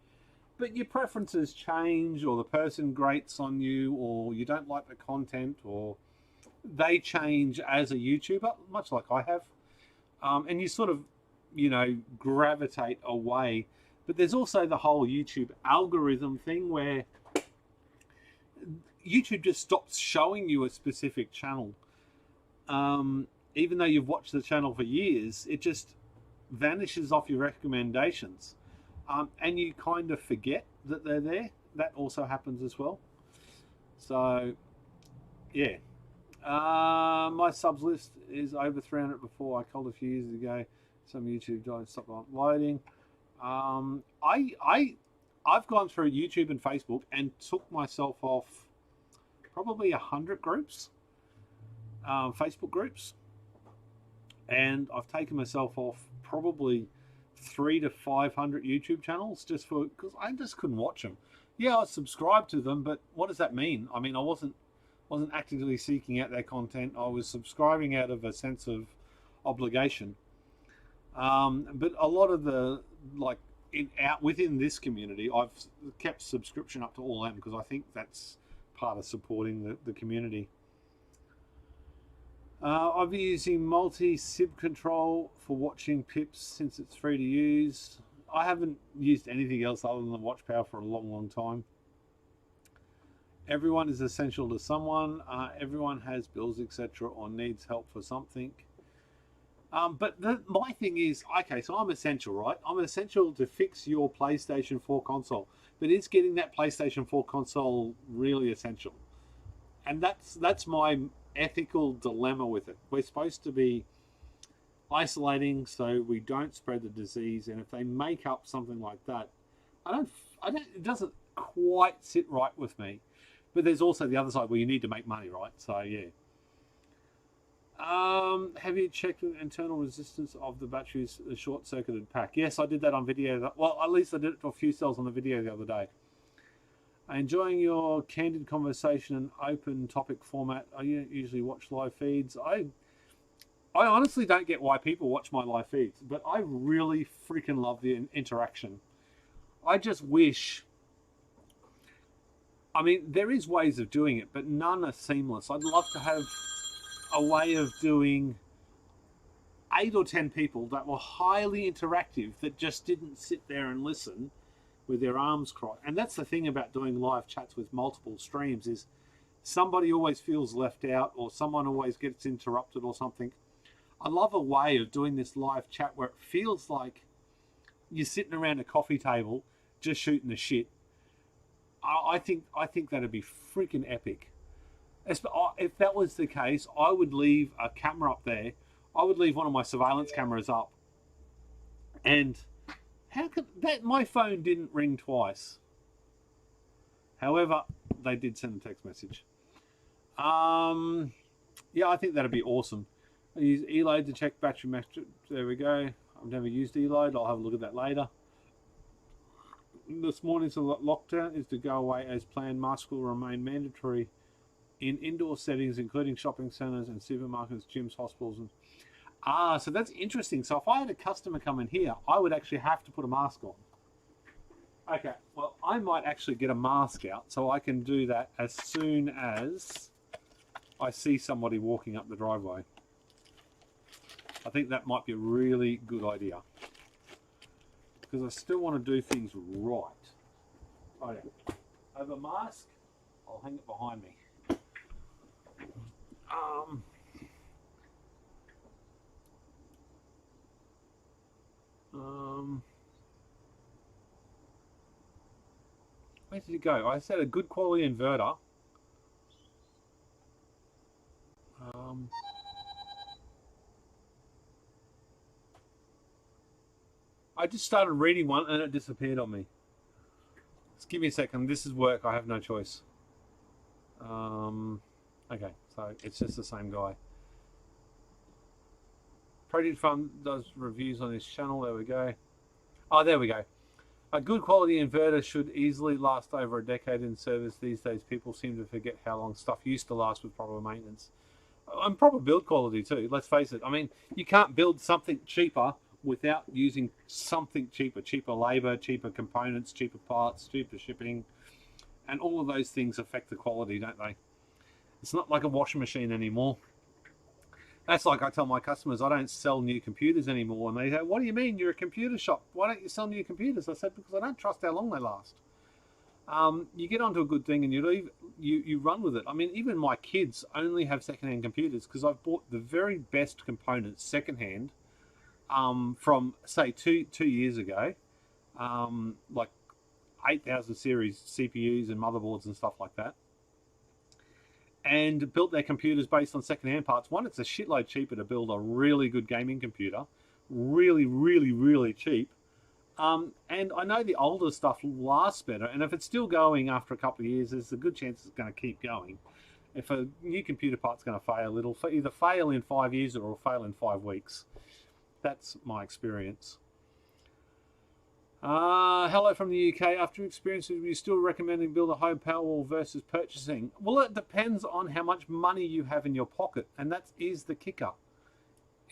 A: But your preferences change, or the person grates on you, or you don't like the content, or they change as a YouTuber, much like I have. And you sort of, gravitate away. But there's also the whole YouTube algorithm thing where YouTube just stops showing you a specific channel. Even though you've watched the channel for years, it just vanishes off your recommendations. And you kind of forget that they're there. That also happens as well. So, yeah. My subs list is over 300 before. I called a few years ago. Some YouTube guys stopped uploading. I've gone through YouTube and Facebook and took myself off probably 100 groups, Facebook groups, and I've taken myself off probably 300 to 500 YouTube channels just because I just couldn't watch them. Yeah, I subscribed to them, but what does that mean? I mean, I wasn't actively seeking out their content. I was subscribing out of a sense of obligation. But a lot of the within this community, I've kept subscription up to all them because I think that's part of supporting the community. I've been using multi-sib control for watching pips since it's free to use. I haven't used anything else other than Watch Power for a long time. Everyone is essential to someone. Everyone has bills, etc., or needs help for something. But my thing is, okay, so I'm essential, right? I'm essential to fix your PlayStation 4 console. But is getting that PlayStation 4 console really essential? And that's my ethical dilemma with it. We're supposed to be isolating so we don't spread the disease. And if they make up something like that, it doesn't quite sit right with me. But there's also the other side where you need to make money, right? So, yeah. Have you checked the internal resistance of the batteries, the short-circuited pack? Yes, I did that on video. Well, at least I did it to a few cells on the video the other day. Enjoying your candid conversation and open topic format. I usually watch live feeds. I honestly don't get why people watch my live feeds, but I really freaking love the interaction. I just wish... I mean, there is ways of doing it, but none are seamless. I'd love to have a way of doing 8 or 10 people that were highly interactive, that just didn't sit there and listen with their arms crossed. And that's the thing about doing live chats with multiple streams, is somebody always feels left out, or someone always gets interrupted or something. I love a way of doing this live chat where it feels like you're sitting around a coffee table just shooting the shit. I think that'd be freaking epic. If that was the case, I would leave a camera up there. I would leave one of my surveillance cameras up. And how could that? My phone didn't ring twice. However, they did send a text message. Yeah, I think that'd be awesome. I use Eload to check battery metric. There we go. I've never used Eload. I'll have a look at that later. This morning's lockdown is to go away as planned. Mask will remain mandatory in indoor settings, including shopping centres and supermarkets, gyms, hospitals. And so that's interesting. So if I had a customer come in here, I would actually have to put a mask on. Okay, well, I might actually get a mask out so I can do that as soon as I see somebody walking up the driveway. I think that might be a really good idea, because I still want to do things right. Oh yeah, I have a mask. I'll hang it behind me. Where did it go? I said a good quality inverter. I just started reading one and it disappeared on me. Just give me a second. This is work. I have no choice. Okay, so it's just the same guy. Project Fund does reviews on his channel. There we go. Oh, there we go. A good quality inverter should easily last over a decade in service. These days, people seem to forget how long stuff used to last with proper maintenance. And proper build quality too, let's face it. I mean, you can't build something cheaper without using something cheaper. Cheaper labour, cheaper components, cheaper parts, cheaper shipping. And all of those things affect the quality, don't they? It's not like a washing machine anymore. That's like I tell my customers, I don't sell new computers anymore. And they go, what do you mean? You're a computer shop. Why don't you sell new computers? I said, because I don't trust how long they last. You get onto a good thing and you run with it. I mean, even my kids only have secondhand computers because I've bought the very best components secondhand from, say, two years ago. Like 8000 series CPUs and motherboards and stuff like that. And built their computers based on second-hand parts. One, it's a shitload cheaper to build a really good gaming computer. Really, really, really cheap. And I know the older stuff lasts better. And if it's still going after a couple of years, there's a good chance it's going to keep going. If a new computer part's going to fail, it'll either fail in 5 years or it'll fail in 5 weeks. That's my experience. Hello from the UK. After experiences, are you still recommending build a home Powerwall versus purchasing? Well, it depends on how much money you have in your pocket, and that is the kicker.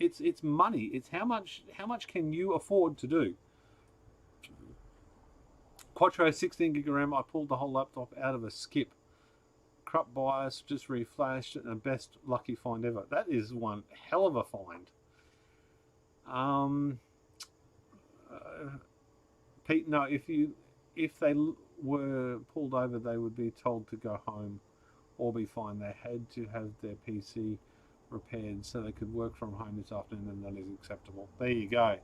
A: It's money. It's how much can you afford to do. Quattro 16 gig of RAM. I pulled the whole laptop out of a skip. Crap BIOS, just reflashed it, and best lucky find ever. That is one hell of a find. Pete, no, if they were pulled over, they would be told to go home or be fine. They had to have their PC repaired so they could work from home this afternoon, and that is acceptable. There you go.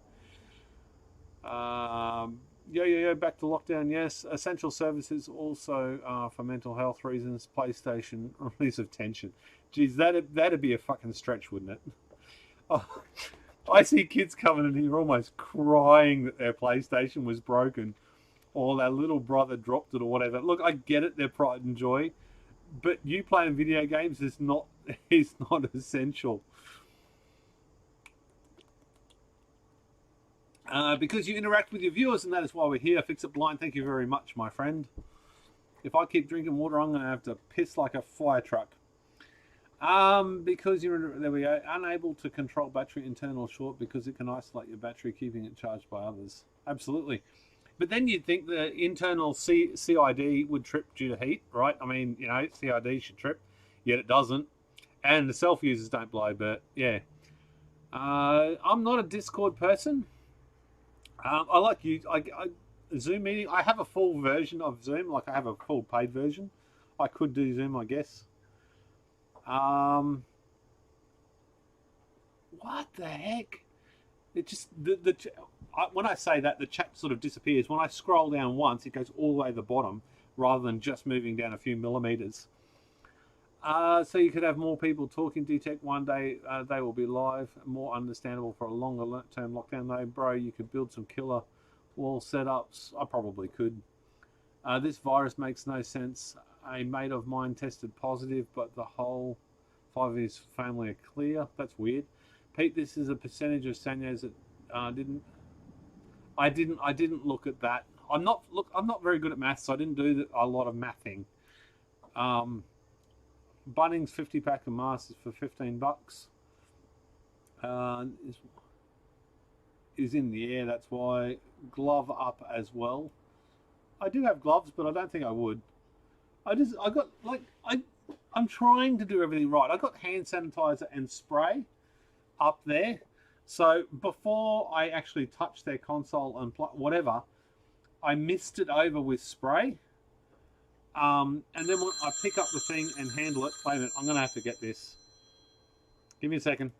A: Back to lockdown, yes. Essential services also for mental health reasons. PlayStation, release of tension. Geez, that'd be a fucking stretch, wouldn't it? Oh, I see kids coming in here almost crying that their PlayStation was broken or their little brother dropped it or whatever. Look, I get it, their pride and joy, but you playing video games is not essential. Because you interact with your viewers, and that is why we're here. Fix It Blind, thank you very much, my friend. If I keep drinking water, I'm going to have to piss like a fire truck. Because there we go, unable to control battery internal short because it can isolate your battery, keeping it charged by others. Absolutely. But then you'd think the internal CID would trip due to heat, right? I mean, you know, CID should trip, yet it doesn't. And the self users don't blow, but yeah. I'm not a Discord person. I like you. Zoom meeting. I have a full version of Zoom, like I have a full paid version. I could do Zoom, I guess. What the heck? It just when I say that, the chat sort of disappears. When I scroll down once, it goes all the way to the bottom rather than just moving down a few millimeters. So you could have more people talking. Detect one day they will be live, more understandable for a longer term lockdown though. Bro, you could build some killer wall setups. I probably could. This virus makes no sense. A mate of mine tested positive, but the whole 5 of his family are clear. That's weird. Pete, this is a percentage of Sanyos that didn't. I didn't look at that. I'm not very good at maths, so I didn't do a lot of mathing. Bunnings 50 pack of masks for 15 bucks. Is in the air, that's why. Glove up as well. I do have gloves, but I don't think I would. I'm trying to do everything right. I got hand sanitizer and spray up there. So before I actually touch their console and whatever, I mist it over with spray. And then when I pick up the thing and handle it, wait a minute, I'm going to have to get this. Give me a second.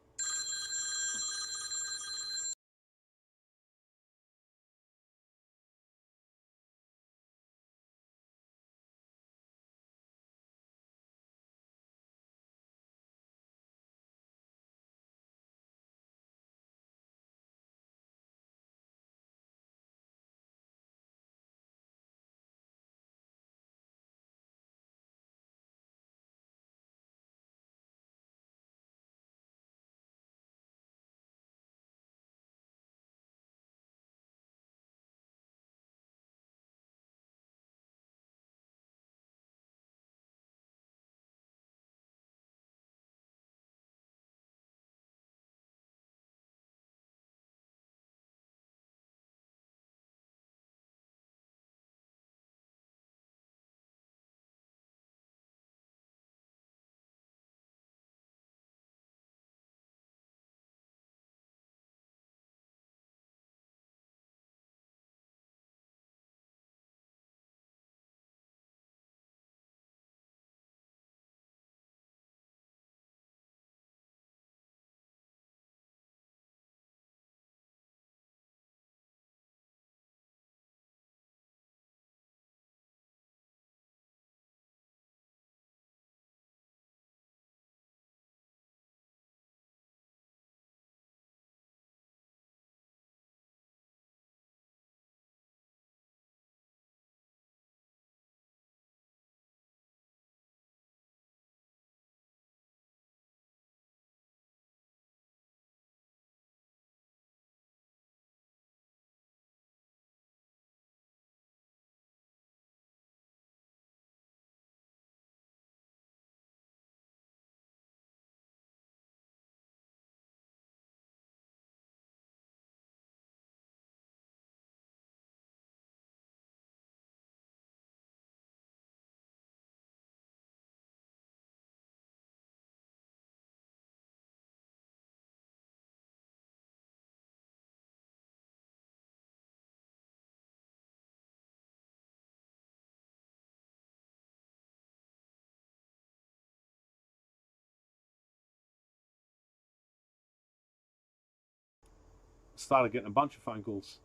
A: Started getting a bunch of phone calls.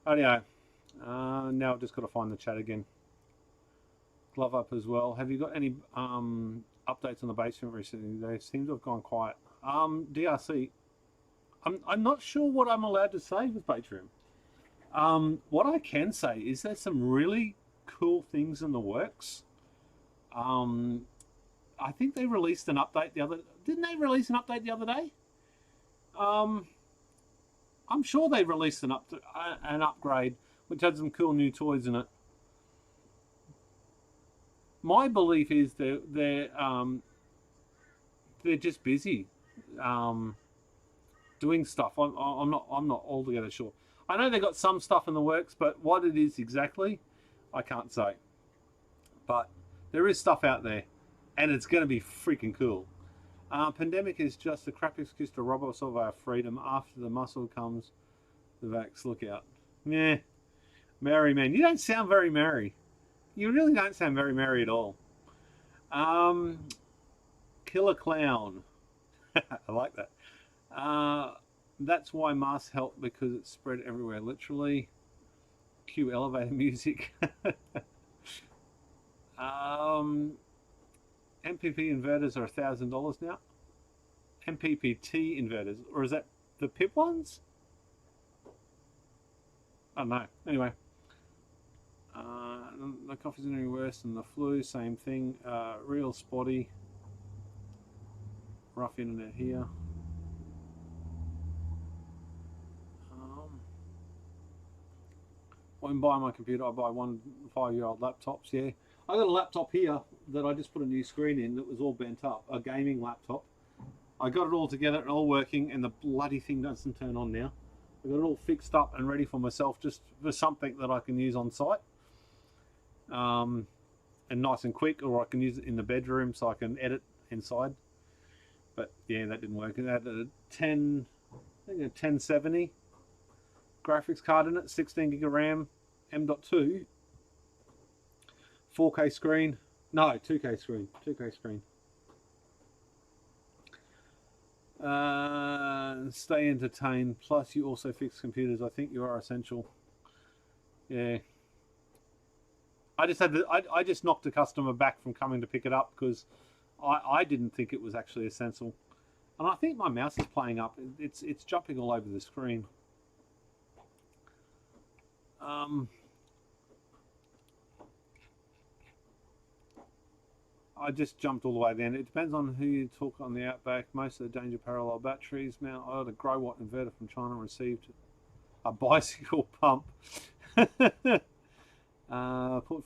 A: Anyway, now I've just got to find the chat again. Glove up as well. Have you got any updates on the basement recently? They seem to have gone quiet. DRC, I'm not sure what I'm allowed to say with Patreon. What I can say is there's some really cool things in the works. I think they released an update didn't they release an update the other day? I'm sure they released an upgrade which had some cool new toys in it. My belief is they're just busy doing stuff. I'm not altogether sure. I know they got some stuff in the works, but what it is exactly, I can't say. But there is stuff out there, and it's going to be freaking cool. Pandemic is just a crap excuse to rob us of our freedom. After the muscle comes the vax. Look out. Yeah, merry man. You don't sound very merry. You really don't sound very merry at all. Killer clown. I like that. That's why masks help, because it's spread everywhere. Literally. Cue elevator music. MPP inverters are $1,000 now. MPPT inverters, or is that the PIP ones? I don't know. Anyway, the coffee's any worse than the flu. Same thing. Real spotty. Rough internet here. When buying my computer, I buy 1 5-year-old laptops. Yeah, I got a laptop here that I just put a new screen in that was all bent up, a gaming laptop. I got it all together and all working, and the bloody thing doesn't turn on now. I got it all fixed up and ready for myself, just for something that I can use on site. And nice and quick, or I can use it in the bedroom so I can edit inside. But yeah, that didn't work. It had a 1070 graphics card in it, 16 gig of RAM, M.2, 4K screen, no, 2K screen, 2K screen. Stay entertained, plus you also fix computers. I think you are essential. Yeah. I just knocked a customer back from coming to pick it up because I didn't think it was actually essential. And I think my mouse is playing up. It's jumping all over the screen. I just jumped all the way then. It depends on who you talk on the Outback. Most of the danger parallel batteries. Mount I had a grow watt inverter from China, received a bicycle pump. Put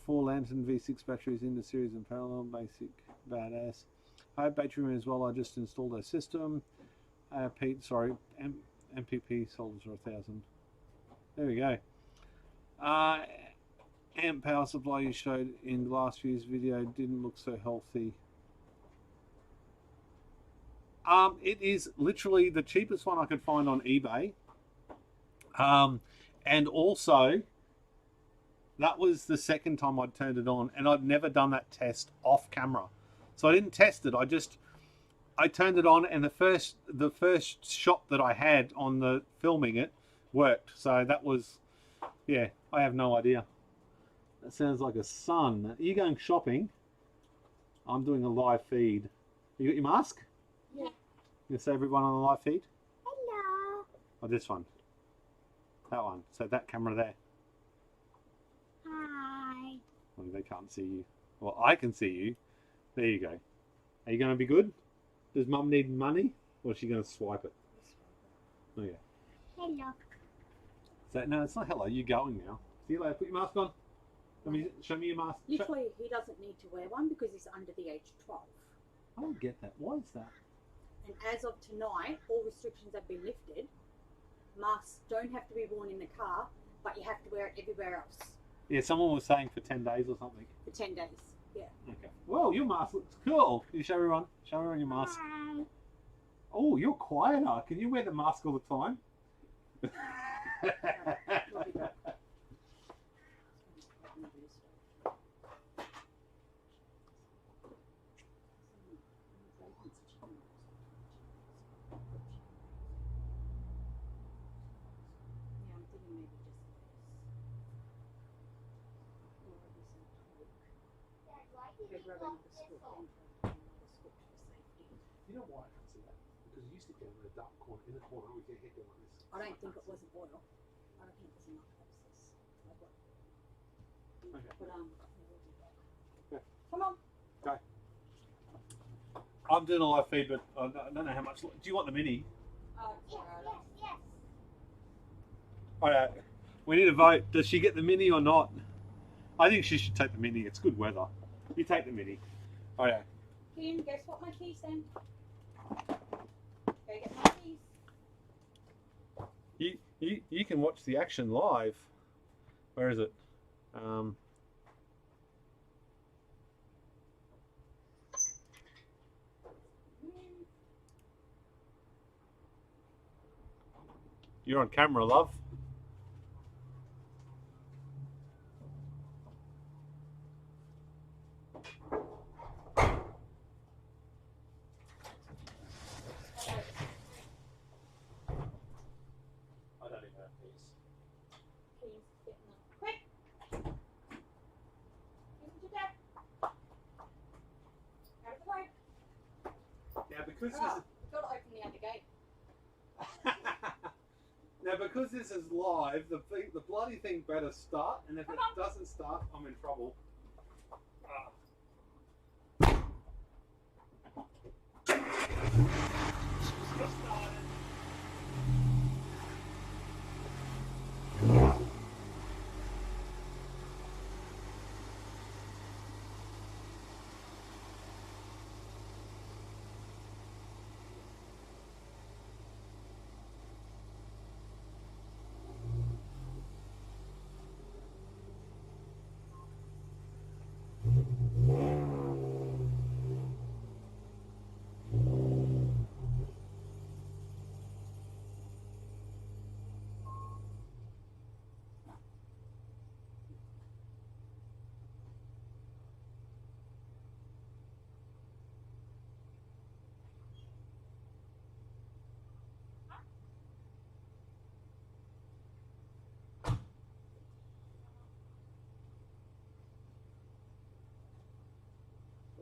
A: 4 Lantern V6 batteries in the series in parallel. Basic, badass. I have battery room as well. I just installed a system. MPP solvers are 1,000. There we go. Amp power supply you showed in last year's video didn't look so healthy. It is literally the cheapest one I could find on eBay. And also, that was the second time I'd turned it on, and I'd never done that test off camera. So I didn't test it. I turned it on, and the first shot that I had on the filming it worked. So that was, yeah, I have no idea. That sounds like a sun. Are you going shopping? I'm doing a live feed. You got your mask?
C: Yeah.
A: You say everyone on the live feed?
C: Hello.
A: Oh, this one. That one. So that camera there.
C: Hi.
A: Well, they can't see you. Well, I can see you. There you go. Are you going to be good? Does Mum need money? Or is she going to swipe it? Oh, yeah.
C: Hello.
A: So, no, it's not hello. You're going now. See you later. Put your mask on. Show me your mask.
C: Literally, he doesn't need to wear one because he's under the age of 12.
A: I don't get that. Why is that?
C: And as of tonight, all restrictions have been lifted. Masks don't have to be worn in the car, but you have to wear it everywhere else.
A: Yeah, someone was saying for 10 days or something.
C: For 10 days, yeah.
A: Okay. Well, your mask looks cool. Can you show everyone? Show everyone your mask.
C: Hi.
A: Oh, you're quieter. Can you wear the mask all the time?
C: We'll be back.
A: You know why I can't see that? Because you stick down in a dark corner, in the corner with your head down like this.
C: I don't think it was an oil. I reckon it was an abscess.
A: Okay.
C: But
A: Yeah.
C: Come on.
A: Okay. I'm doing a live feed, but I don't know how much. Do you want the mini?
C: Yes.
A: Alright. We need a vote. Does she get the mini or not? I think she should take the mini. It's good weather. You take the mini. Alright.
C: Kim, guess what my key's then? Go get my keys.
A: You can watch the action live. Where is it? You're on camera, love. Because this is live, the bloody thing better start, and if it doesn't start, I'm in trouble.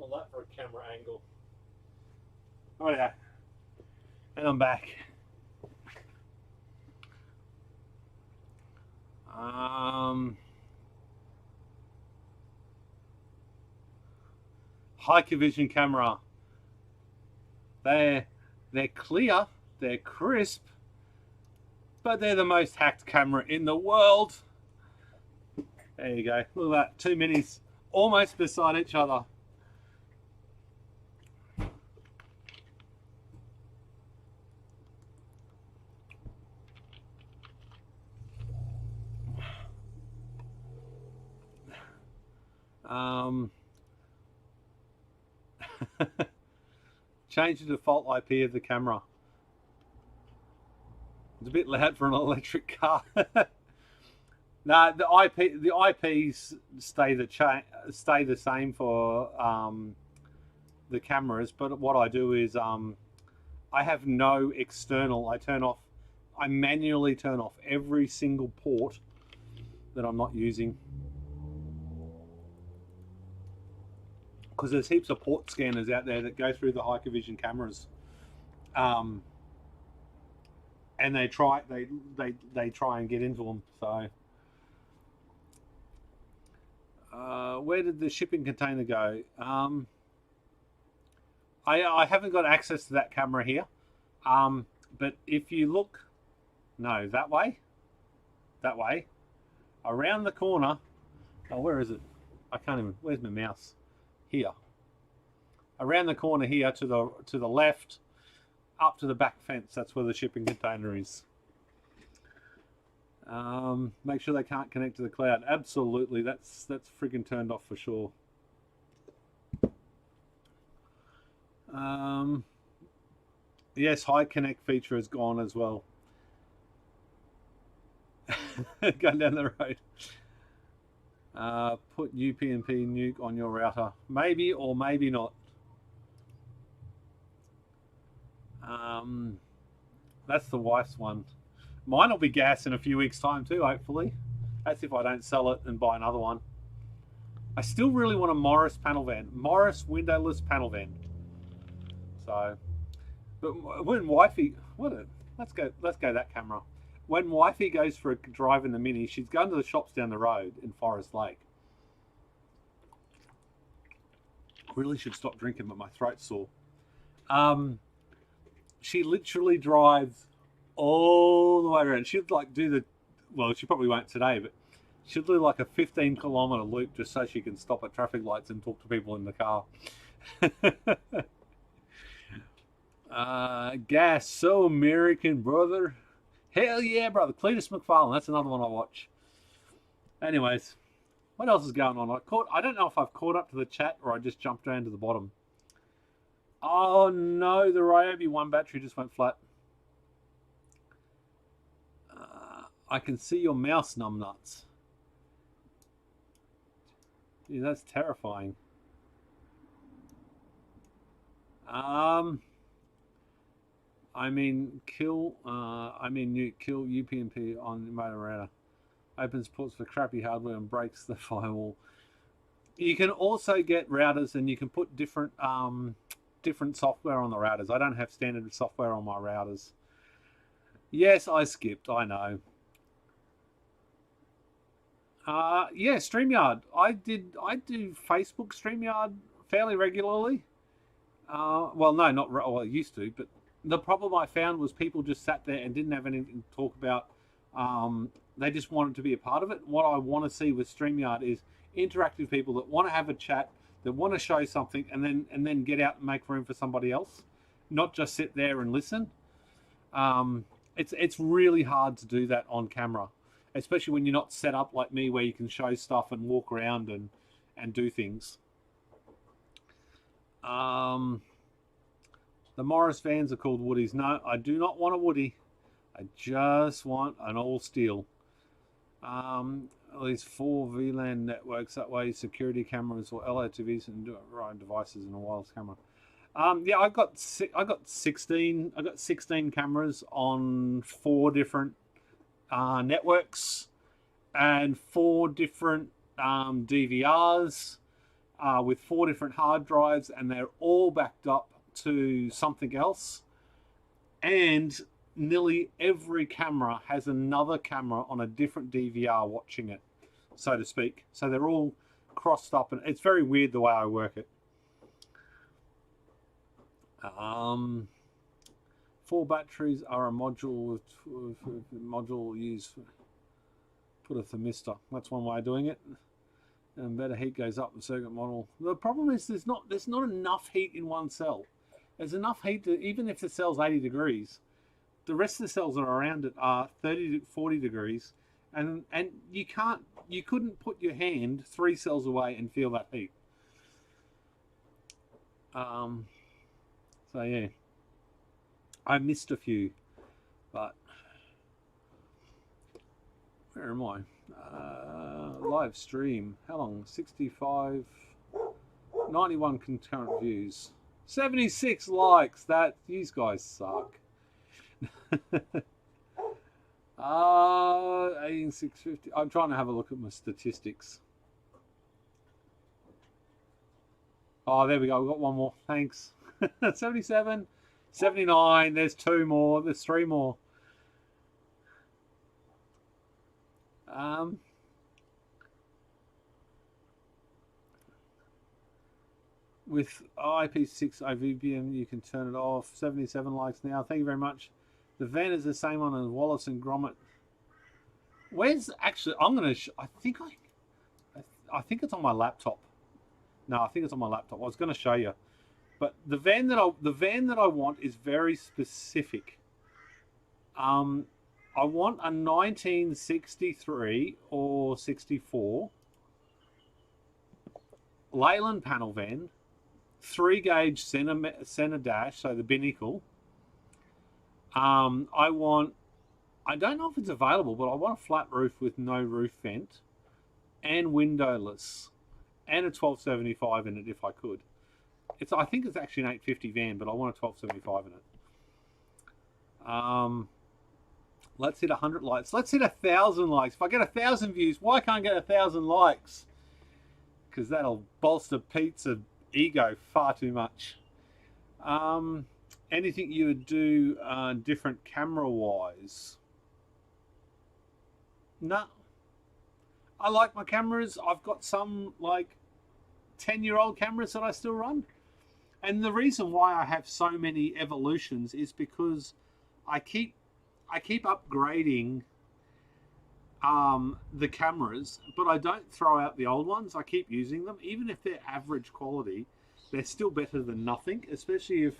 A: Well, that for a camera angle. Oh yeah, and I'm back. High-vision camera. They're clear, they're crisp, but they're the most hacked camera in the world. There you go. Look at that, 2 minis almost beside each other. Change the default IP of the camera. It's a bit loud for an electric car. No, the IPs stay the same for the cameras, but what I do is I have no external. I manually turn off every single port that I'm not using. Because there's heaps of port scanners out there that go through the Hikvision cameras, and they try and get into them. So, where did the shipping container go? I haven't got access to that camera here, but if you look, no, that way, around the corner. Oh, where is it? I can't even. Where's my mouse? Here, around the corner here to the left, up to the back fence. That's where the shipping container is. Make sure they can't connect to the cloud. Absolutely, that's friggin' turned off for sure. Yes, high connect feature is gone as well. Going down the road. Put UPnP nuke on your router. Maybe or maybe not. That's the wife's one. Mine will be gas in a few weeks' time too, hopefully. That's if I don't sell it and buy another one. I still really want a Morris panel van. Morris windowless panel van. So, but when wifey, let's go that camera. When wifey goes for a drive in the Mini, she's going to the shops down the road in Forest Lake. Really should stop drinking, but my throat's sore. She literally drives all the way around. She'd like do the, well, she probably won't today, but she'll do like a 15-kilometer loop just so she can stop at traffic lights and talk to people in the car. Gas, so American, brother. Hell yeah, brother. Cletus McFarlane. That's another one I watch. Anyways, what else is going on? I don't know if I've caught up to the chat or I just jumped down to the bottom. Oh no, the Ryobi 1 battery just went flat. I can see your mouse, numbnuts. Gee, that's terrifying. Kill UPnP on the motor router. Opens ports for crappy hardware and breaks the firewall. You can also get routers and you can put different software on the routers. I don't have standard software on my routers. Yes, I skipped, I know. Yeah, StreamYard. I do Facebook StreamYard fairly regularly. Well, no, not well. I used to, but the problem I found was people just sat there and didn't have anything to talk about. They just wanted to be a part of it. What I want to see with StreamYard is interactive people that want to have a chat, that want to show something, and then get out and make room for somebody else, not just sit there and listen. It's really hard to do that on camera, especially when you're not set up like me, where you can show stuff and walk around and do things. The Morris vans are called Woodies. No, I do not want a Woody. I just want an all steel. At least 4 VLAN networks. That way, security cameras or LOTVs and devices and a wireless camera. Yeah, I got 16 cameras on 4 different networks and 4 different DVRs. with 4 different hard drives, and they're all backed up to something else. And nearly every camera has another camera on a different DVR watching it, so to speak. So they're all crossed up, and it's very weird the way I work it. 4 batteries are a module with module used. Put a thermistor. That's one way of doing it. And better heat goes up the circuit model. The problem is there's not enough heat in one cell. There's enough heat to, even if the cell's 80 degrees, the rest of the cells that are around it are 30 to 40 degrees, and you couldn't put your hand 3 cells away and feel that heat. So yeah, I missed a few, but where am I? Live stream. How long? 65, 91 concurrent views, 76 likes. That, these guys suck. 18650. I'm trying to have a look at my statistics. Oh, there we go. We've got one more. Thanks. 77, 79. There's 2 more. There's 3 more. With IP6 IVPN, you can turn it off. 77 likes now. Thank you very much. The van is the same one as Wallace and Gromit. Where's actually? I'm gonna. I think it's on my laptop. No, I think it's on my laptop. I was going to show you, but the van that I want is very specific. I want a 1963 or 64 Leyland panel van, 3-gauge center dash, so the binnacle. I don't know if it's available, but I want a flat roof with no roof vent and windowless, and a 1275 in it if I could. I think it's actually an 850 van, but I want a 1275 in it. Let's hit 100 likes. Let's hit 1,000 likes. If I get 1,000 views, why can't I get 1,000 likes? Because that'll bolster Pete's ego far too much. Anything you would do different camera-wise? No. I like my cameras. I've got some like 10-year-old cameras that I still run. And the reason why I have so many evolutions is because I keep upgrading the cameras, but I don't throw out the old ones. I keep using them. Even if they're average quality, they're still better than nothing, especially if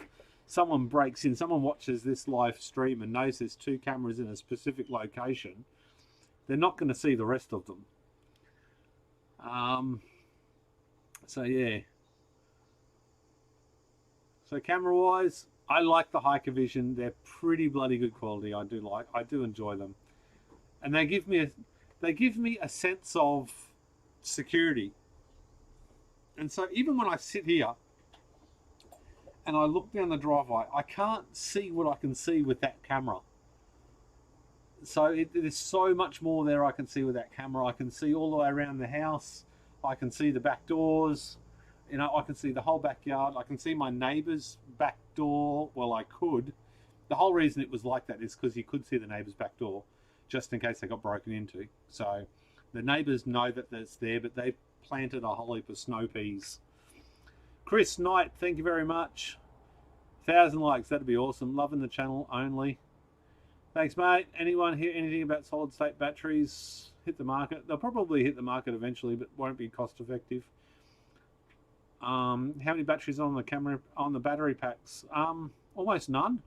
A: someone breaks in, someone watches this live stream and knows there's 2 cameras in a specific location. They're not going to see the rest of them. So yeah. So camera wise, I like the Hikvision. They're pretty bloody good quality. I do enjoy them, and they give me a sense of security. And so even when I sit here and I look down the driveway, I can't see what I can see with that camera. So there's so much more there I can see with that camera. I can see all the way around the house. I can see the back doors. You know, I can see the whole backyard. I can see my neighbour's back door. Well, I could. The whole reason it was like that is because you could see the neighbour's back door, just in case they got broken into. So the neighbours know that that's there, but they planted a whole heap of snow peas. Chris Knight, thank you very much. 1,000 likes, that'd be awesome. Loving the channel only. Thanks, mate. Anyone hear anything about solid state batteries? Hit the market. They'll probably hit the market eventually, but won't be cost effective. How many batteries on the camera, on the battery packs? Almost none.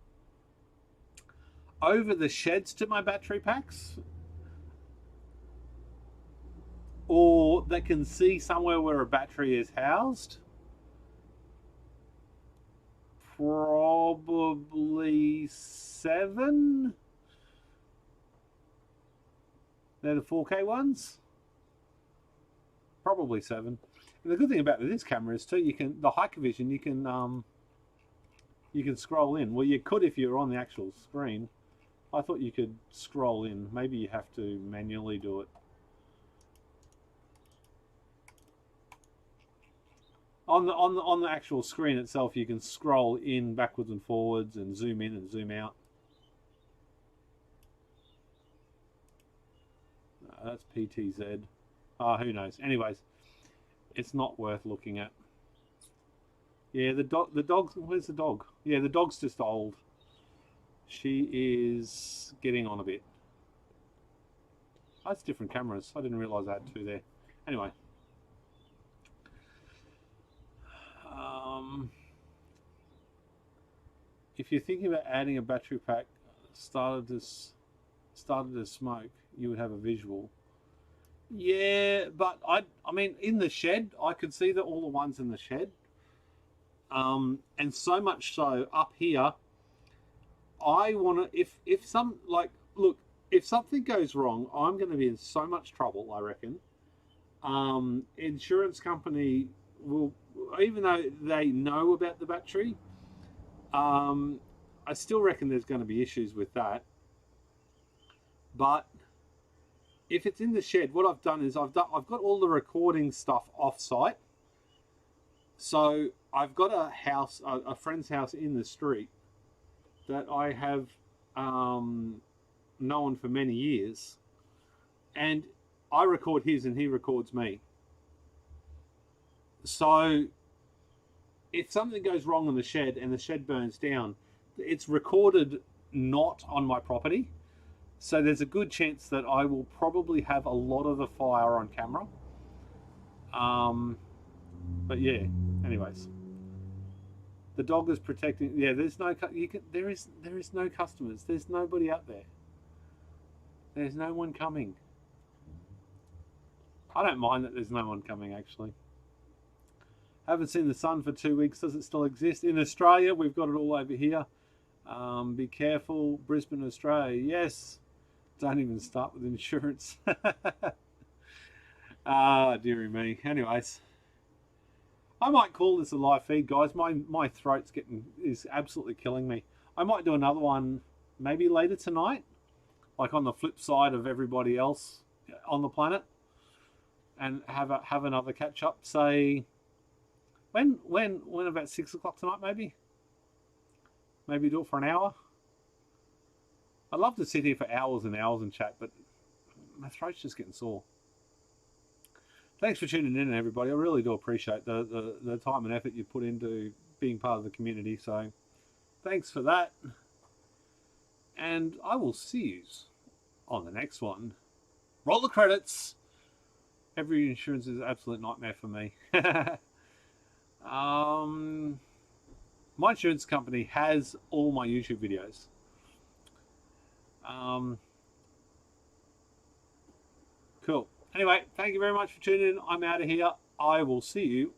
A: Over the sheds to my battery packs, or they can see somewhere where a battery is housed. Probably 7. They're the 4K ones. Probably 7. And the good thing about this camera is too, the Hikvision, you can scroll in. Well, you could if you're on the actual screen. I thought you could scroll in. Maybe you have to manually do it. on the actual screen itself, you can scroll in backwards and forwards and zoom in and zoom out. That's PTZ. Who knows? Anyways, it's not worth looking at. Yeah, the dog's, where's the dog? Yeah, the dog's just old. She is getting on a bit. That's different cameras. I didn't realise I had two there. Anyway. If you're thinking about adding a battery pack started to smoke, you would have a visual. Yeah, but I mean, in the shed, I could see that all the ones in the shed. And so much so, up here, I want to, if some, like, look, if something goes wrong, I'm going to be in so much trouble, I reckon. Insurance company will, even though they know about the battery, I still reckon there's going to be issues with that. But if it's in the shed, what I've done is I've got all the recording stuff off site. So I've got a house, a friend's house in the street that I have known for many years, and I record his and he records me. So if something goes wrong in the shed and the shed burns down, it's recorded not on my property. So there's a good chance that I will probably have a lot of the fire on camera. But yeah, anyways. The dog is protecting. Yeah, there's no. There is no customers. There's nobody out there. There's no one coming. I don't mind that there's no one coming, actually. Haven't seen the sun for 2 weeks. Does it still exist? In Australia, we've got it all over here. Be careful, Brisbane, Australia. Yes. Don't even start with insurance. Ah, dearie me. Anyways. I might call this a live feed, guys. My throat's is absolutely killing me. I might do another one maybe later tonight, like on the flip side of everybody else on the planet, and have another catch up. Say when about 6 o'clock tonight, maybe. Maybe do it for an hour. I'd love to sit here for hours and hours and chat, but my throat's just getting sore. Thanks for tuning in, everybody. I really do appreciate the time and effort you put into being part of the community. So thanks for that. And I will see you on the next one. Roll the credits. Every insurance is an absolute nightmare for me. My insurance company has all my YouTube videos. Cool. Anyway, thank you very much for tuning in. I'm out of here. I will see you